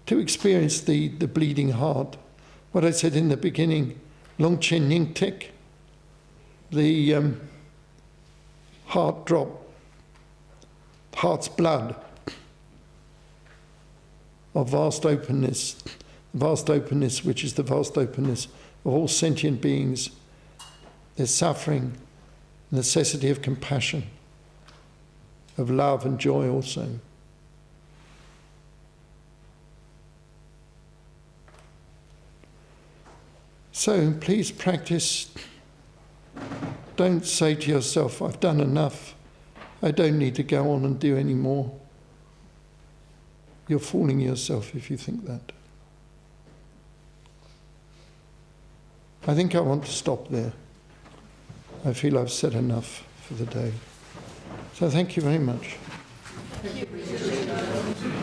to experience the bleeding heart. What I said in the beginning, Longchen Yingtek, the heart drop, heart's blood of vast openness which is the vast openness of all sentient beings, their suffering, necessity of compassion, of love and joy also. So please practice. Don't say to yourself, I've done enough, I don't need to go on and do any more. You're fooling yourself if you think that. I think I want to stop there. I feel I've said enough for the day. So thank you very much. Thank you.